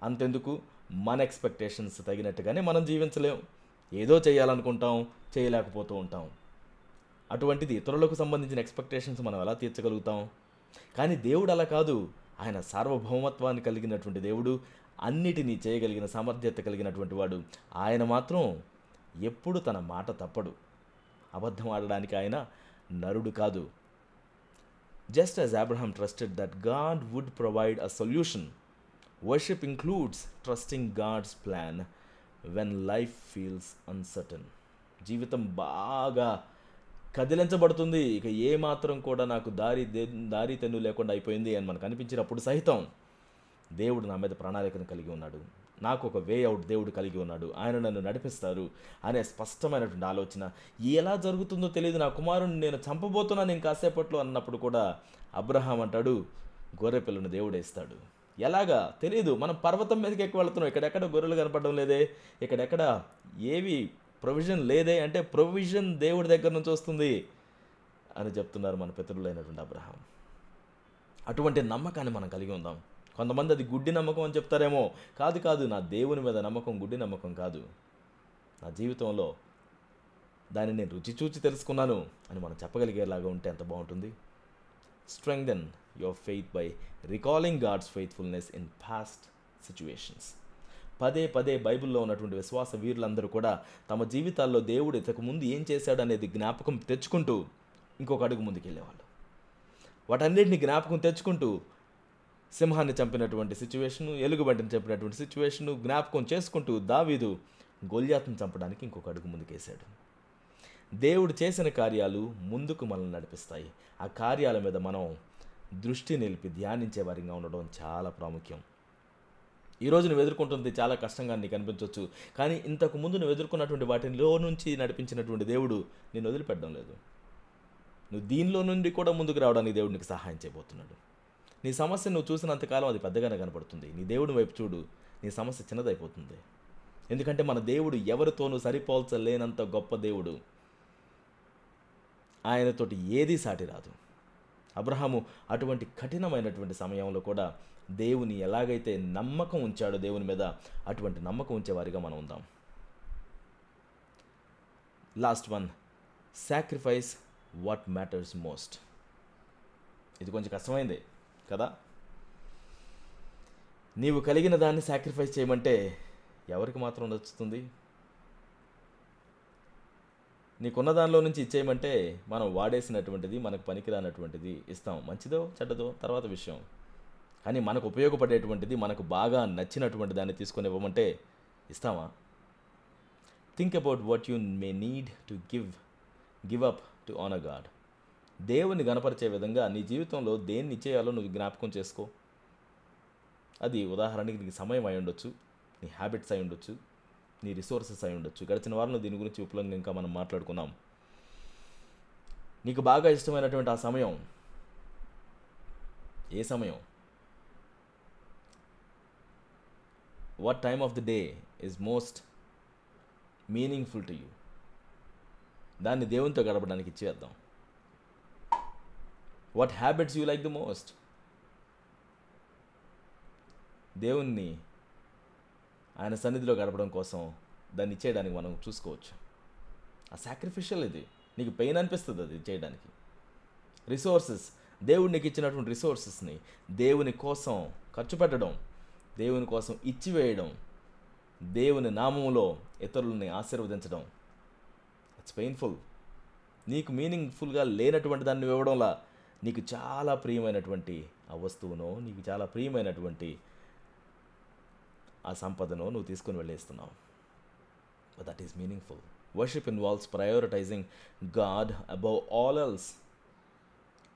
అంతెందుకు, మన ఎక్స్పెక్టేషన్స్ తగినట్టుగానే మనం జీవించలేం. ఏదో చేయాలనుకుంటాం, చేయలేకపోతూ ఉంటాం. అటువంటిది ఇతరులకు సంబంధించిన ఎక్స్పెక్టేషన్స్ మనం ఎలా తీర్చగలుగుతాం? కానీ దేవుడు అలా కాదు. ఆయన సార్వభౌమత్వాన్ని కలిగినటువంటి దేవుడు, అన్నిటినీ చేయగలిగిన సామర్థ్యత కలిగినటువంటి వాడు. ఆయన మాత్రం ఎప్పుడు తన మాట తప్పడు. అబద్ధం ఆడడానికి ఆయన నరుడు కాదు. Just as Abraham trusted that God would provide a solution, worship includes trusting God's plan when life feels uncertain. జీవితం బాగా కదిలించబడుతుంది, ఇక ఏ మాత్రం కూడా నాకు దారి తెన్ను లేకుండా అయిపోయింది అని మనకు అనిపించినప్పుడు సహితం దేవుడు నా మీద ప్రణాళికను కలిగి ఉన్నాడు, నాకు ఒక వే అవుట్ దేవుడు కలిగి ఉన్నాడు, ఆయన నన్ను నడిపిస్తారు అనే స్పష్టమైనటువంటి ఆలోచన. ఎలా జరుగుతుందో తెలియదు, నా కుమారుని నేను చంపబోతున్నాను ఇంకాసేపట్లో అన్నప్పుడు కూడా అబ్రహాం అంటాడు, గొర్రె పిల్లను దేవుడే ఇస్తాడు. ఎలాగా తెలియదు, మనం పర్వతం మీదకి ఎక్కువ వెళుతున్నాం, ఇక్కడెక్కడ గొర్రెలు కనపడడం లేదే, ఇక్కడెక్కడ ఏవి ప్రొవిజన్ లేదే అంటే ప్రొవిజన్ దేవుడి దగ్గర నుంచి వస్తుంది అని చెప్తున్నారు మన పితరులైనటువంటి అబ్రహాం. అటువంటి నమ్మకాన్ని మనం కలిగి ఉందాం. కొంతమంది అది గుడ్డి నమ్మకం అని చెప్తారేమో. కాదు, నా దేవుని మీద నమ్మకం గుడ్డి నమ్మకం కాదు. నా జీవితంలో దాన్ని నేను రుచి చూచి తెలుసుకున్నాను అని మనం చెప్పగలిగేలాగా ఉంటే ఎంత బాగుంటుంది. Strengthen your faith by recalling God's faithfulness in past situations. పదే పదే బైబిల్లో ఉన్నటువంటి విశ్వాస వీరులందరూ కూడా తమ జీవితాల్లో దేవుడు ఇంతకు ముందు ఏం చేశాడు అనేది జ్ఞాపకం తెచ్చుకుంటూ ఇంకొక అడుగు ముందుకెళ్ళేవాళ్ళు. వాటన్నిటిని జ్ఞాపకం తెచ్చుకుంటూ సింహాన్ని చంపినటువంటి సిచ్యువేషను, ఎలుగుబంటిని చంపినటువంటి సిచ్యువేషను జ్ఞాపకం చేసుకుంటూ దావీదు గొల్యాతును చంపడానికి ఇంకొక అడుగు ముందుకేశాడు. దేవుడు చేసిన కార్యాలు ముందుకు మనల్ని నడిపిస్తాయి. ఆ కార్యాల మీద మనం దృష్టి నిలిపి ధ్యానించే వారిగా ఉండడం చాలా ప్రాముఖ్యం. ఈరోజు నువ్వు ఎదుర్కొంటుంది చాలా కష్టంగా నీకు అనిపించవచ్చు, కానీ ఇంతకు ముందు నువ్వు ఎదుర్కొన్నటువంటి వాటిలో నుంచి నడిపించినటువంటి దేవుడు నిన్ను వదిలిపెట్టడం లేదు. నువ్వు దీనిలో నుండి కూడా ముందుకు రావడానికి దేవుడు నీకు సహాయం చేయబోతున్నాడు. నీ సమస్య నువ్వు చూసినంతకాలం అది పెద్దగానే కనపడుతుంది. నీ దేవుడి వైపు చూడు, నీ సమస్య చిన్నదైపోతుంది. ఎందుకంటే మన దేవుడు ఎవరితోనూ సరిపోల్చలేనంత గొప్ప దేవుడు. ఆయనతోటి ఏదీ సాటి రాదు. అబ్రహాము అటువంటి కఠినమైనటువంటి సమయంలో కూడా దేవుని ఎలాగైతే నమ్మకం ఉంచాడో దేవుని మీద, అటువంటి నమ్మకం ఉంచేవారిగా మనం ఉందాం. Last one, sacrifice what matters most. ఇది కొంచెం కష్టమైంది కదా. నీవు కలిగిన దాన్ని సాక్రిఫైస్ చేయమంటే ఎవరికి మాత్రం నచ్చుతుంది? నీకున్న దానిలో నుంచి ఇచ్చేయమంటే మనం వాడేసినటువంటిది, మనకు పనికిరానటువంటిది ఇస్తాం. మంచిదో చెడ్డదో తర్వాత విషయం. కానీ మనకు ఉపయోగపడేటువంటిది, మనకు బాగా నచ్చినటువంటి దాన్ని తీసుకొని ఇవ్వమంటే ఇస్తామా? Think about what you may need to give up to honour God. దేవుని గణపరిచే విధంగా నీ జీవితంలో దేన్ని ఇచ్చేయాలో నువ్వు జ్ఞాపకం చేసుకో. అది ఉదాహరణకి నీకు సమయం అయి ఉండొచ్చు, నీ హ్యాబిట్స్ అయి ఉండొచ్చు, నీ రిసోర్సెస్ అయి ఉండొచ్చు. గడిచిన వారంలో దీని గురించి విపులంగా ఇంకా మనం మాట్లాడుకున్నాం. నీకు బాగా ఇష్టమైనటువంటి ఆ సమయం ఏ సమయం? What time of the day is most meaningful to you? దాన్ని దేవునితో గడపడానికి ఇచ్చేద్దాం. What habits you like the most? దేవుణ్ణి ఆయన సన్నిధిలో గడపడం కోసం దాన్ని ఇచ్చేయడానికి మనం చూసుకోవచ్చు. ఆ సాక్రిఫిషియల్ ఇది. నీకు పెయిన్ అనిపిస్తుంది అది చేయడానికి. రిసోర్సెస్, దేవుడు నీకు ఇచ్చినటువంటి రిసోర్సెస్ని దేవుని కోసం ఖర్చు పెట్టడం, దేవుని కోసం ఇచ్చివేయడం, దేవుని నామములో ఇతరులని ఆశీర్వదించడం, ఇట్స్ పెయిన్ఫుల్. నీకు మీనింగ్ఫుల్గా లేనటువంటి దాన్ని ఇవ్వడంలా నీకు చాలా ప్రియమైనటువంటి ఆ వస్తువునో, నీకు చాలా ప్రియమైనటువంటి ఆ సంపదను నువ్వు తీసుకుని వెళ్ళేస్తున్నావు. But that is meaningful. Worship involves prioritising God above all else,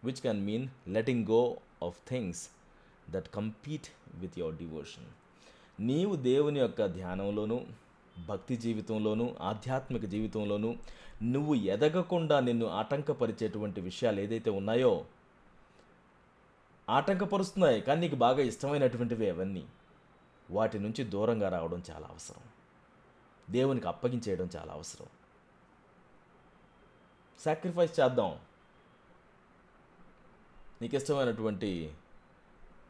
which can mean letting go of things that compete with your devotion. నీవు దేవుని యొక్క ధ్యానంలోనూ, భక్తి జీవితంలోనూ, ఆధ్యాత్మిక జీవితంలోనూ నువ్వు ఎదగకుండా నిన్ను ఆటంకపరిచేటువంటి విషయాలు ఏదైతే ఉన్నాయో, ఆటంకపరుస్తున్నాయి కానీ నీకు బాగా ఇష్టమైనటువంటివి అవన్నీ, వాటి నుంచి దూరంగా రావడం చాలా అవసరం. దేవునికి అప్పగించేయడం చాలా అవసరం. సాక్రిఫైస్ చేద్దాం. నీకు ఇష్టమైనటువంటి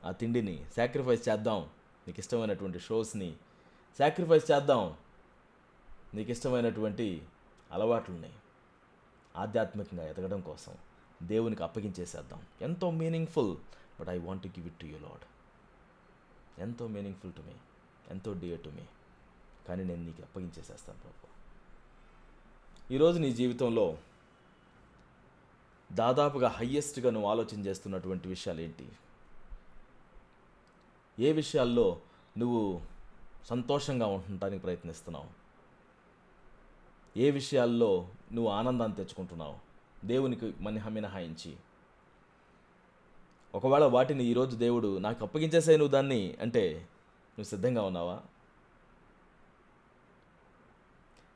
ఆ తిండిని సాక్రిఫైస్ చేద్దాం. నీకు ఇష్టమైనటువంటి షోస్ని సాక్రిఫైస్ చేద్దాం. నీకు ఇష్టమైనటువంటి అలవాట్లని ఆధ్యాత్మికంగా ఎదగడం కోసం దేవునికి అప్పగించేసేద్దాం. ఎంతో meaningful, but I want to give it to you lord. ఎంతో మీనింగ్ఫుల్ టు మీ, ఎంతో డియర్ టు మీ, కానీ నేను నీకు అప్పగించేసేస్తాను ప్రభు. ఈరోజు నీ జీవితంలో దాదాపుగా హయ్యెస్ట్గా నువ్వు ఆలోచన చేస్తున్నటువంటి విషయాలు ఏంటి? ఏ విషయాల్లో నువ్వు సంతోషంగా ఉండటానికి ప్రయత్నిస్తున్నావు? ఏ విషయాల్లో నువ్వు ఆనందాన్ని తెచ్చుకుంటున్నావు దేవునికి మినహాయించి? ఒకవేళ వాటిని ఈరోజు దేవుడు నాకు అప్పగించేసాయి నువ్వు దాన్ని అంటే నువ్వు సిద్ధంగా ఉన్నావా?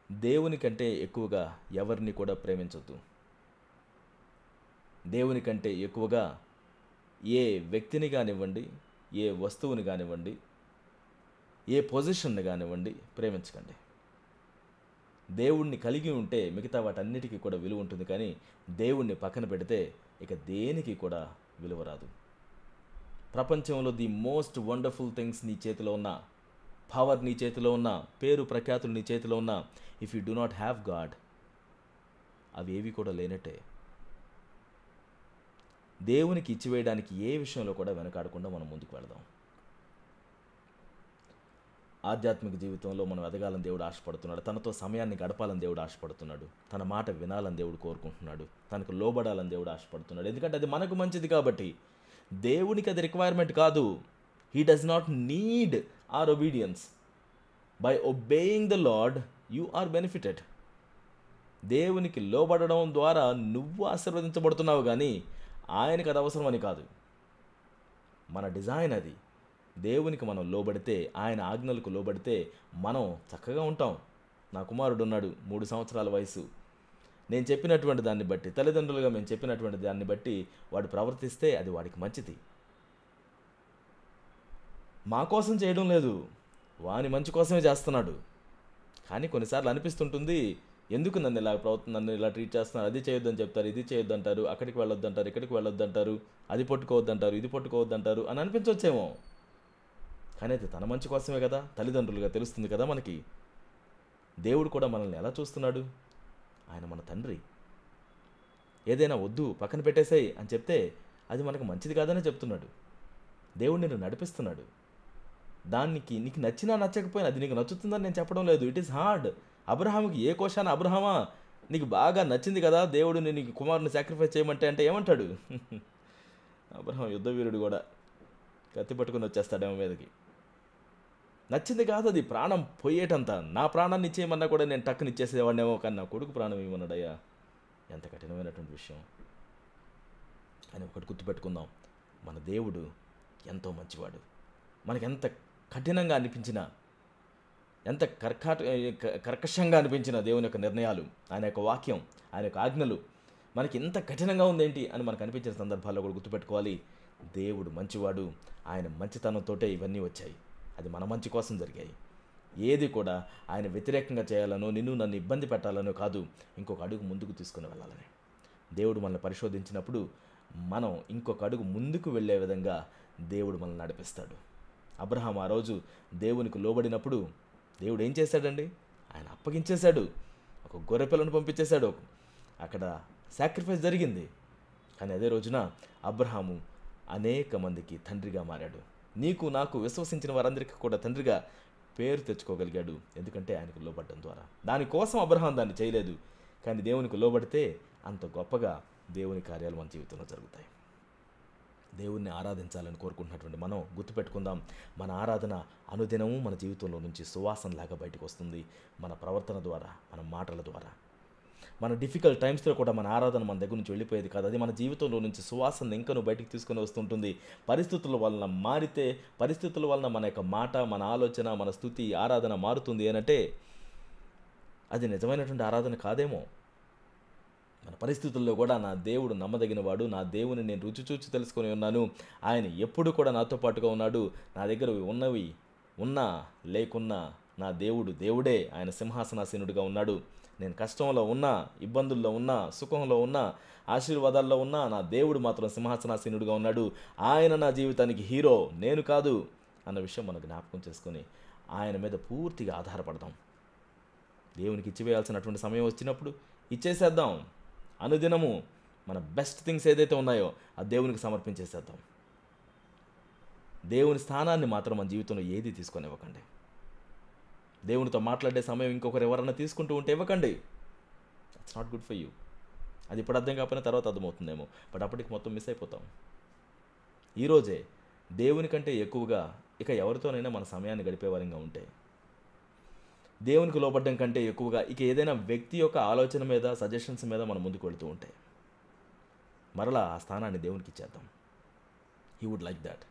దేవుని కంటే ఎక్కువగా ఎవరిని కూడా ప్రేమించొద్దు. దేవుని కంటే ఎక్కువగా ఏ వ్యక్తిని కానివ్వండి, ఏ వస్తువుని కానివ్వండి, ఏ పొజిషన్ని కానివ్వండి ప్రేమించకండి. దేవుణ్ణి కలిగి ఉంటే మిగతా వాటన్నిటికీ కూడా విలువ ఉంటుంది, కానీ దేవుణ్ణి పక్కన పెడితే ఇక దేనికి కూడా విలువ రాదు. ప్రపంచంలో ది మోస్ట్ వండర్ఫుల్ థింగ్స్ నీ చేతిలో ఉన్న, పవర్ నీ చేతిలో ఉన్న, పేరు ప్రఖ్యాతులు నీ చేతిలో ఉన్న, if you do not have God, అవి ఏవి కూడా లేనట్టే. దేవునికి ఇచ్చివేయడానికి ఏ విషయంలో కూడా వెనకాడకుండా మనం ముందుకు వెళదాం. ఆధ్యాత్మిక జీవితంలో మనం ఎదగాలని దేవుడు ఆశపడుతున్నాడు. తనతో సమయాన్ని గడపాలని దేవుడు ఆశపడుతున్నాడు. తన మాట వినాలని దేవుడు కోరుకుంటున్నాడు. తనకు లోబడాలని దేవుడు ఆశపడుతున్నాడు. ఎందుకంటే అది మనకు మంచిది కాబట్టి. దేవునికి అది రిక్వైర్మెంట్ కాదు. He does not need our obedience. By obeying the Lord you are benefited. దేవునికి లోబడడం ద్వారా నువ్వు ఆశీర్వదించబడుతున్నావు, కానీ ఆయనకు అది అవసరమని కాదు. మన డిజైన్ అది. దేవునికి మనం లోబడితే, ఆయన ఆజ్ఞలకు లోబడితే మనం చక్కగా ఉంటాం. నా కుమారుడు ఉన్నాడు, 3 సంవత్సరాల వయసు. నేను చెప్పినటువంటి దాన్ని బట్టి, తల్లిదండ్రులుగా మేము చెప్పినటువంటి దాన్ని బట్టి వాడు ప్రవర్తిస్తే అది వాడికి మంచిది. మా కోసం చేయడం లేదు, వాని మంచి కోసమే చేస్తున్నాడు. కానీ కొన్నిసార్లు అనిపిస్తుంటుంది, ఎందుకు నన్ను ఇలా ట్రీట్ చేస్తున్నారు, అది చేయొద్దని చెప్తారు, ఇది చేయొద్దంటారు, అక్కడికి వెళ్ళొద్దంటారు, ఇక్కడికి వెళ్ళొద్దంటారు, అది పట్టుకోవద్దంటారు, ఇది పట్టుకోవద్దంటారు అని అనిపించవచ్చేమో. కానీ అది తన మంచి కోసమే కదా. తల్లిదండ్రులుగా తెలుస్తుంది కదా మనకి. దేవుడు కూడా మనల్ని ఎలా చూస్తున్నాడు? ఆయన మన తండ్రి. ఏదైనా వద్దు, పక్కన పెట్టేసేయ్ అని చెప్తే అది మనకు మంచిది కాదనే చెప్తున్నాడు. దేవుడు నిన్ను నడిపిస్తున్నాడు. దానికి నీకు నచ్చినా నచ్చకపోయినా అది నీకు నచ్చుతుందని నేను చెప్పడం లేదు. It is hard. అబ్రహాముకి ఏ కోశాన, అబ్రహామా నీకు బాగా నచ్చింది కదా దేవుడు నీకు కుమారుని సాక్రిఫైస్ చేయమంటే అంటే ఏమంటాడు? అబ్రహాం యుద్ధవీరుడు కూడా, కత్తి పట్టుకుని వచ్చేస్తాడేమో మీదకి. నచ్చింది కాదు అది, ప్రాణం పోయేటంత. నా ప్రాణాన్ని ఇచ్చేయమన్నా కూడా నేను టక్కుని ఇచ్చేసేవాడినేమో, కానీ నా కొడుకు ప్రాణం ఇవ్వమన్నాడయ్యా. ఎంత కఠినమైనటువంటి విషయం. కానీ ఒకటి గుర్తుపెట్టుకుందాం, మన దేవుడు ఎంతో మంచివాడు. మనకి ఎంత కఠినంగా అనిపించినా, ఎంత కర్కశంగా అనిపించిన దేవుని యొక్క నిర్ణయాలు, ఆయన యొక్క వాక్యం, ఆయన యొక్క ఆజ్ఞలు మనకి ఎంత కఠినంగా ఉందేంటి అని మనకు అనిపించిన సందర్భాల్లో కూడా గుర్తుపెట్టుకోవాలి, దేవుడు మంచివాడు. ఆయన మంచితనంతోటే ఇవన్నీ వచ్చాయి. అది మన మంచి కోసం జరిగాయి. ఏది కూడా ఆయన వ్యతిరేకంగా చేయాలనో, నన్ను ఇబ్బంది పెట్టాలనో కాదు, ఇంకొక అడుగు ముందుకు తీసుకుని వెళ్ళాలని. దేవుడు మనల్ని పరిశోధించినప్పుడు మనం ఇంకొక అడుగు ముందుకు వెళ్ళే విధంగా దేవుడు మనల్ని నడిపిస్తాడు. అబ్రహాం ఆ రోజు దేవునికి లోబడినప్పుడు దేవుడు ఏం చేశాడండి? ఆయన అప్పగించేశాడు. ఒక గొర్రెపిల్లను పంపించేశాడు. అక్కడ సాక్రిఫైస్ జరిగింది. కానీ అదే రోజున అబ్రహాము అనేక మందికి తండ్రిగా మారాడు. నీకు నాకు విశ్వసించిన వారందరికీ కూడా తండ్రిగా పేరు తెచ్చుకోగలిగాడు. ఎందుకంటే ఆయనకు లోబడడం ద్వారా. దానికోసం అబ్రహాం దాన్ని చేయలేదు, కానీ దేవునికి లోబడితే అంత గొప్పగా దేవుని కార్యాలు మన జీవితంలో జరుగుతాయి. దేవుణ్ణి ఆరాధించాలని కోరుకుంటున్నటువంటి మనం గుర్తుపెట్టుకుందాం, మన ఆరాధన అనుదినము మన జీవితంలో నుంచి సువాసనలాగా బయటకు వస్తుంది. మన ప్రవర్తన ద్వారా, మన మాటల ద్వారా. మన డిఫికల్ట్ టైమ్స్లో కూడా మన ఆరాధన మన దగ్గర నుంచి వెళ్ళిపోయేది కాదు. అది మన జీవితంలో నుంచి సువాసన ఇంకనూ బయటికి తీసుకొని వస్తుంటుంది. పరిస్థితుల వలన మారితే, పరిస్థితుల వలన మన యొక్క మాట, మన ఆలోచన, మన స్తుతి, ఆరాధన మారుతుంది అనంటే అది నిజమైనటువంటి ఆరాధన కాదేమో. మన పరిస్థితుల్లో కూడా నా దేవుడు నమ్మదగినవాడు, నా దేవుని నేను రుచి చూచి తెలుసుకొని ఉన్నాను, ఆయన ఎప్పుడు కూడా నాతో పాటుగా ఉన్నాడు, నా దగ్గర ఉన్నవి ఉన్నా లేకున్నా నా దేవుడు దేవుడే, ఆయన సింహాసనాసీనుడిగా ఉన్నాడు. నేను కష్టంలో ఉన్నా, ఇబ్బందుల్లో ఉన్నా, సుఖంలో ఉన్నా, ఆశీర్వాదాల్లో ఉన్నా నా దేవుడు మాత్రం సింహాసనాసీనుడిగా ఉన్నాడు. ఆయన నా జీవితానికి హీరో, నేను కాదు అన్న విషయం మనం జ్ఞాపకం చేసుకొని ఆయన మీద పూర్తిగా ఆధారపడదాం. దేవునికి ఇచ్చివేయాల్సినటువంటి సమయం వచ్చినప్పుడు ఇచ్చేసేద్దాం. అనుదినము మన బెస్ట్ థింగ్స్ ఏదైతే ఉన్నాయో ఆ దేవునికి సమర్పించేసేద్దాం. దేవుని స్థానాన్ని మాత్రం మన జీవితంలో ఏది తీసుకొని ఇవ్వకండి. దేవునితో మాట్లాడే సమయం ఇంకొకరు ఎవరన్నా తీసుకుంటూ ఉంటే ఇవ్వకండి. That's not good for you. అది ఇప్పుడు అర్థం కాకపోయినా తర్వాత అర్థమవుతుందేమో, బట్ అప్పటికి మొత్తం మిస్ అయిపోతాం. ఈరోజే దేవుని కంటే ఎక్కువగా ఇక ఎవరితోనైనా మన సమయాన్ని గడిపేవారంగా ఉంటే, దేవునికి లోబడ్డం కంటే ఎక్కువగా ఇక ఏదైనా వ్యక్తి యొక్క ఆలోచన మీద, సజెషన్స్ మీద మనం ముందుకు వెళుతూ ఉంటే, మరలా ఆ స్థానాన్ని దేవునికి ఇచ్చేద్దాం. He would like that.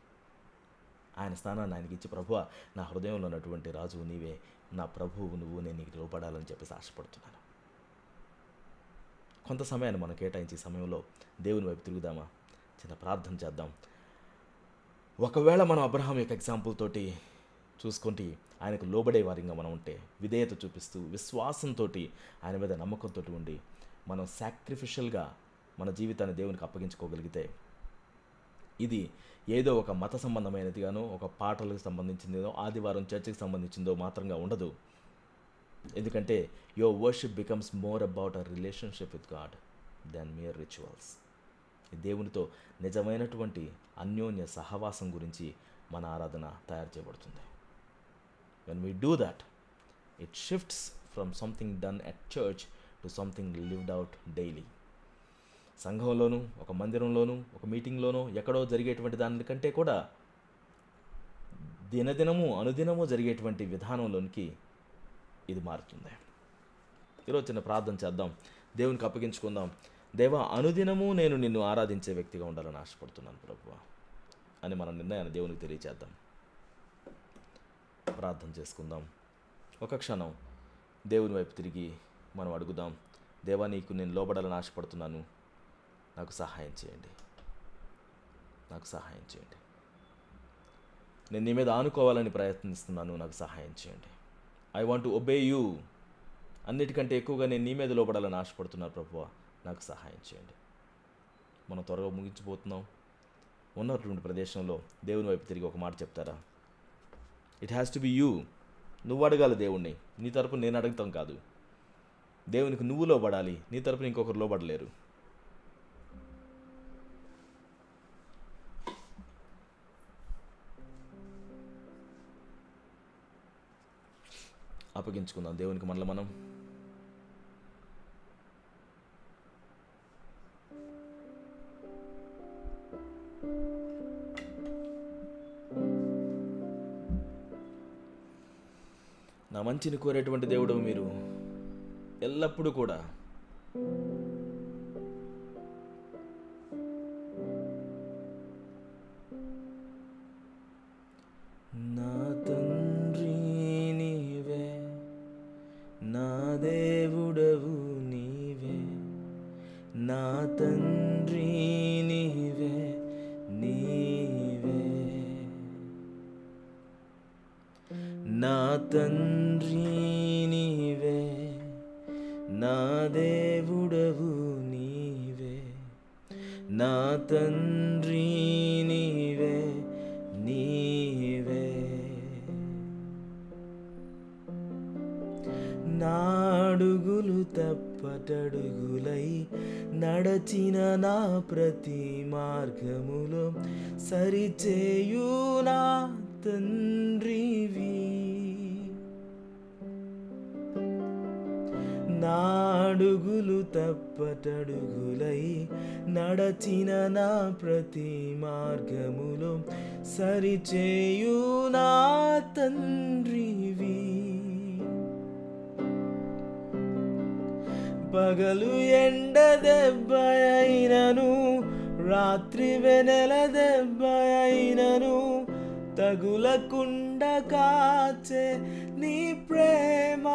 ఆయన స్థానాన్ని ఆయనకి ఇచ్చి, ప్రభువా నా హృదయంలో ఉన్నటువంటి రాజు నీవే, నా ప్రభువు నువ్వు, నేను నీకు లోపడాలని చెప్పేసి ఆశపడుతున్నాను. కొంత సమయాన్ని మనం కేటాయించే సమయంలో దేవుని వైపు తిరుగుదామా? చిన్న ప్రార్థన చేద్దాం. ఒకవేళ మనం అబ్రహాం యొక్క ఎగ్జాంపుల్ తోటి చూసుకుంటే ఆయనకు లోబడే వారిగా మనం ఉంటే, విధేయత చూపిస్తూ విశ్వాసంతో ఆయన మీద నమ్మకంతో ఉండి మనం సాక్రిఫిషియల్గా మన జీవితాన్ని దేవునికి అప్పగించుకోగలిగితే, ఇది ఏదో ఒక మత సంబంధమైనదిగానో, ఒక పాటలకు సంబంధించిందో, ఆదివారం చర్చికి సంబంధించిందో మాత్రంగా ఉండదు. ఎందుకంటే your worship becomes more about a relationship with God than mere rituals. దేవునితో నిజమైనటువంటి అన్యోన్య సహవాసం గురించి మన ఆరాధన తయారు చేయబడుతుంది. When we do that, it shifts from something done at church to something lived out daily. సంఘంలోనూ, ఒక మందిరంలోనూ, ఒక మీటింగ్లోనూ, ఎక్కడో జరిగేటువంటి దానికంటే కూడా దినదినము అనుదినము జరిగేటువంటి విధానంలోనికి ఇది మారుతుంది. ఈరోజు చిన్న ప్రార్థన చేద్దాం, దేవునికి అప్పగించుకుందాం. దేవా, అనుదినము నేను నిన్ను ఆరాధించే వ్యక్తిగా ఉండాలని ఆశపడుతున్నాను ప్రభువా అని మన నిర్ణయాన్ని దేవునికి తెలియచేద్దాం. ప్రార్థన చేసుకుందాం. ఒక క్షణం దేవుని వైపు తిరిగి మనం అడుగుదాం. దేవా, నీకు నేను లోబడాలని ఆశపడుతున్నాను, నాకు సహాయం చేయండి, నాకు సహాయం చేయండి. నేను నీ మీద ఆనుకోవాలని ప్రయత్నిస్తున్నాను, నాకు సహాయం చేయండి. I want to obey you. అన్నిటికంటే ఎక్కువగా నేను నీ మీద లోబడాలని ఆశపడుతున్నాను ప్రభువా, నాకు సహాయం చేయండి. మనం త్వరగా ముగించిపోతున్నాం. ఉన్నటువంటి ప్రదేశంలో దేవుని వైపు తిరిగి ఒక మాట చెప్తారా? It has to be you. నువ్వు అడగాలి దేవుణ్ణి, నీ తరపున నేను అడుగుతాం కాదు. దేవునికి నువ్వు లోబడాలి, నీ తరపున ఇంకొకరు లోబడలేరు. అప్పగించుకుందాం దేవునికి మనలో మనం. నా మంచిని కోరేటువంటి దేవుడు మీరు ఎల్లప్పుడూ కూడా నా తండ్రి నీవే, నా దేవుడవు నీవే, నా తండ్రి నీవే, నీవే నా తండ్రి నీవే, నా దేవుడవు నీవే, నా తండ్రి నీవే, నీవే నాడుగులు తప్పటడుగులై నడచిన నా ప్రతి మార్గములో సరిచేయు నా తండ్రివి. నాడుగులు తప్పటడుగులై నడచిన నా ప్రతి మార్గములో సరిచేయు నా తండ్రివి. పగలు ఎండ దెబ్బ అయినను, రాత్రి వెనెల దెబ్బ అయినను, తగులకుండా కాచే నీ ప్రేమ.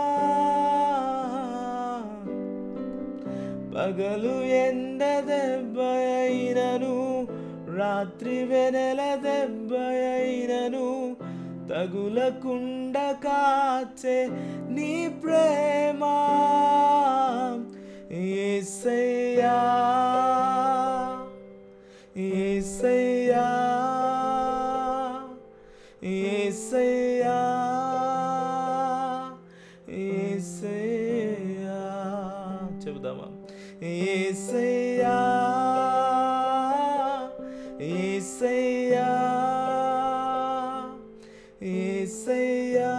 పగలు ఎండ దెబ్బ అయినను, రాత్రి వెనెల దెబ్బ అయినను, తగులకుండా కాచే నీ ప్రేమ. యేసయ్యా, యేసయ్యా, యేసయ్యా, యేసయ్యా. చెబుదామా? యేసయ్యా, యేసయ్యా, యేసయ్యా,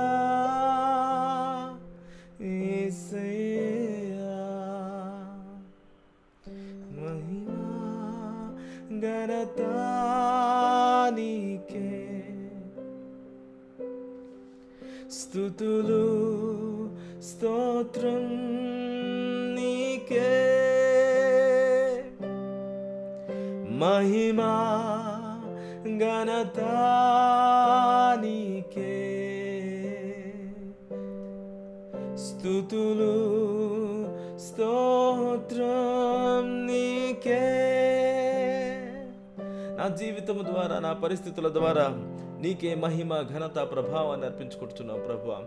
యేసయ్యా. మహిమా ఘనత నీకే, స్తుతులు స్తోత్రం నీకే. మహిమా ఘనత నీకే, స్తుతులు స్తోత్రం నీకే. నా జీవితము ద్వారా, నా పరిస్థితుల ద్వారా నీకే మహిమ ఘనత ప్రభావాన్ని అర్పించుకుంటున్నాం ప్రభువా.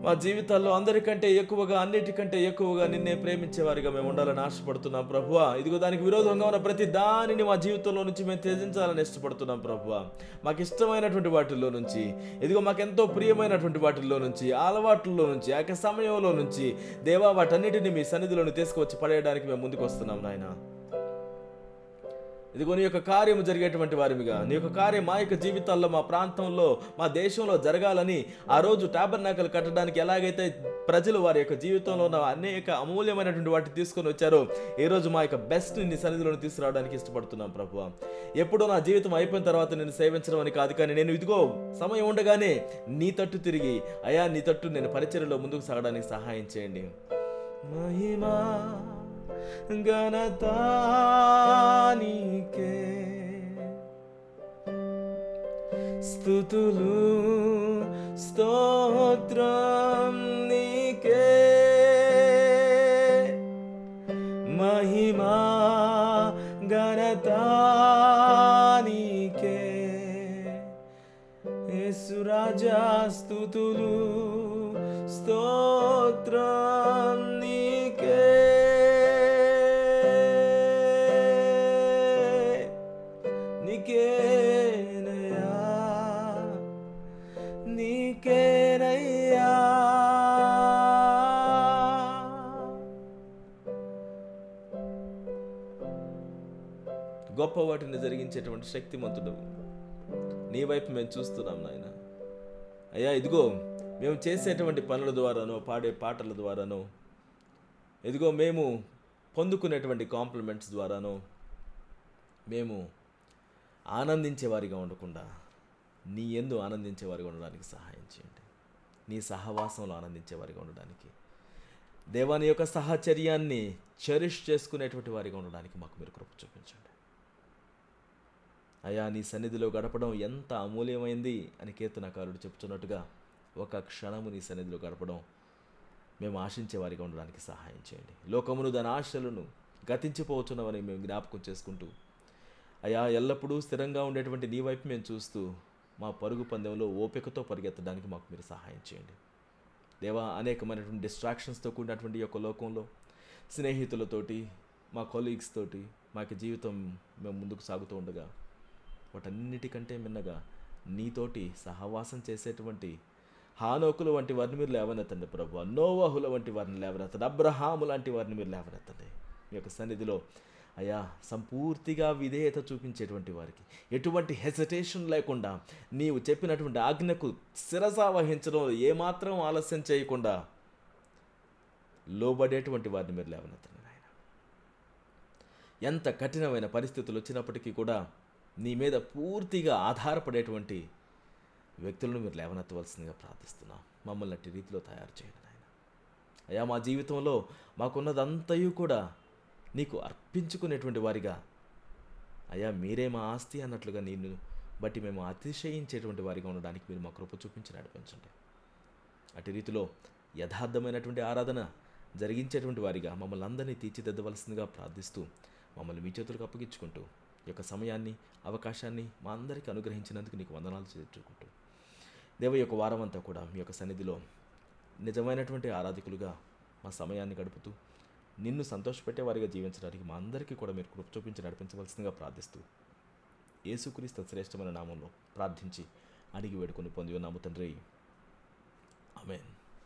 మా జీవితాల్లో అందరికంటే ఎక్కువగా, అన్నిటికంటే ఎక్కువగా నిన్నే ప్రేమించేవారిగా మేము ఉండాలని ఆశపడుతున్నాం ప్రభువా. ఇదిగో దానికి విరోధంగా ఉన్న ప్రతి దానిని మా జీవితంలో నుంచి మేము త్యజించాలని ఇష్టపడుతున్నాం ప్రభువా. మాకు ఇష్టమైనటువంటి వాటిల్లో నుంచి, ఇదిగో మాకెంతో ప్రియమైనటువంటి వాటిల్లో నుంచి, అలవాట్లలో నుంచి, ఆ సమయంలో నుంచి దేవా, వాటన్నిటిని మీ సన్నిధిలోని తీసుకువచ్చి పడేయడానికి మేము ముందుకు వస్తున్నాం నాయన. ఇదిగో నీ యొక్క కార్యము జరిగేటువంటి వారిగా, నీ యొక్క కార్యం మా యొక్క జీవితాల్లో, మా ప్రాంతంలో, మా దేశంలో జరగాలని ఆ రోజు టాబర్నాకల్ కట్టడానికి ఎలాగైతే ప్రజలు వారి యొక్క జీవితంలో ఉన్న అనేక అమూల్యమైనటువంటి వాటిని తీసుకొని వచ్చారో, ఈ రోజు మా యొక్క బెస్ట్ నీ సన్నిధిలోకి తీసుకురావడానికి ఇష్టపడుతున్నాం ప్రభువా. ఎప్పుడో నా జీవితం అయిపోయిన తర్వాత నేను సేవించడం అని కాదు, కానీ నేను ఇదిగో సమయం ఉండగానే నీ తట్టు తిరిగి అయా నీ తట్టు నేను పరిచర్యలో ముందుకు సాగడానికి సహాయం చేయండి. మహిమా ఘనత నీకే, స్తుతులు స్తోత్రం నీకే, మహిమా ఘనత నీకే, యేసు రాజా స్తుతులు స్తోత్రం నీకే, నీకేనయ్యా నీకేనయ్యా. గొప్ప వాటిని జరిగించేటువంటి శక్తిమంతుడు నీ వైపు మేము చూస్తున్నాం నాయన. అయ్యా ఇదిగో మేము చేసేటువంటి పనుల ద్వారానో, పాడే పాటల ద్వారానో, ఇదిగో మేము పొందుకునేటువంటి కాంప్లిమెంట్స్ ద్వారానో మేము ఆనందించేవారిగా ఉండకుండా నీ యందు ఆనందించేవారిగా ఉండడానికి సహాయం చేయండి. నీ సహవాసంలో ఆనందించేవారిగా ఉండడానికి, దేవాని యొక్క సహచర్యాన్ని చెరిష్ చేసుకునేటువంటి వారిగా ఉండడానికి మాకు మీరు కృప చూపించండి. అయ్యా నీ సన్నిధిలో గడపడం ఎంత అమూల్యమైంది అని కీర్తనకారుడు చెప్తున్నట్టుగా, ఒక క్షణము నీ సన్నిధిలో గడపడం మేము ఆశించే వారిగా ఉండడానికి సహాయం చేయండి. లోకమును దాని ఆశలను గతించిపోవచ్చున్నవని మేము జ్ఞాపకం చేసుకుంటూ, అయ్యా ఎల్లప్పుడూ స్థిరంగా ఉండేటువంటి నీ వైపు మేము చూస్తూ మా పరుగు పందెంలో ఓపికతో పరిగెత్తడానికి మాకు మీరు సహాయం చేయండి. దేవా అనేకమైనటువంటి డిస్ట్రాక్షన్స్తో కూడినటువంటి యొక్క లోకంలో స్నేహితులతోటి, మా కొలీగ్స్ తోటి మాకు జీవితం మేము ముందుకు సాగుతూ ఉండగా, వాటన్నిటికంటే మిన్నగా నీతోటి సహవాసం చేసేటువంటి హానోకుల వంటి వారిని మీరు లేవనెత్తండి ప్రభువా. నోవహుల వంటి వారిని లేవనెత్తండి. అబ్రహాము లాంటి వారిని మీరు లేవనెత్తండి. మీ యొక్క సన్నిధిలో అయ్యా సంపూర్తిగా విధేయత చూపించేటువంటి వారికి, ఎటువంటి హెసిటేషన్ లేకుండా నీవు చెప్పినటువంటి ఆజ్ఞకు శిరస వహించడం ఏమాత్రం ఆలస్యం చేయకుండా లోబడేటువంటి వారిని మీరు లేవనెత్తండి నాయన. ఎంత కఠినమైన పరిస్థితులు వచ్చినప్పటికీ కూడా నీ మీద పూర్తిగా ఆధారపడేటువంటి వ్యక్తులను మీరు లేవనెత్తవలసిందిగా ప్రార్థిస్తున్నాం. మమ్మల్ని అట్టి రీతిలో తయారు చేయండి నాయన. అయ్యా మా జీవితంలో మాకున్నదంతయు కూడా నీకు అర్పించుకునేటువంటి వారిగా, అయ్యా మీరే మా ఆస్తి అన్నట్లుగా నిన్ను బట్టి మేము అతిశయించేటువంటి వారిగా ఉండడానికి మీరు మా కృప చూపించి నడిపించండి. అటు రీతిలో యథార్థమైనటువంటి ఆరాధన జరిగించేటువంటి వారిగా మమ్మల్ని అందరినీ తీర్చిదిద్దవలసిందిగా ప్రార్థిస్తూ, మమ్మల్ని మీ చేతులకు అప్పగించుకుంటూ, ఈ యొక్క సమయాన్ని, అవకాశాన్ని మా అందరికీ అనుగ్రహించినందుకు నీకు వందనాలు చేర్చుకుంటూ, దేవ యొక్క వారం అంతా కూడా మీ యొక్క సన్నిధిలో నిజమైనటువంటి ఆరాధికులుగా మా సమయాన్ని గడుపుతూ నిన్ను సంతోషపెట్టే వారిగా జీవించడానికి మా అందరికీ కూడా మీరు కృప చూపించి నడిపించవలసిందిగా ప్రార్థిస్తూ, యేసుక్రీస్తు శ్రేష్టమైన నామంలో ప్రార్థించి అడిగి వేడుకొని పొంది ఉన్నాము తండ్రి. ఆమేన్.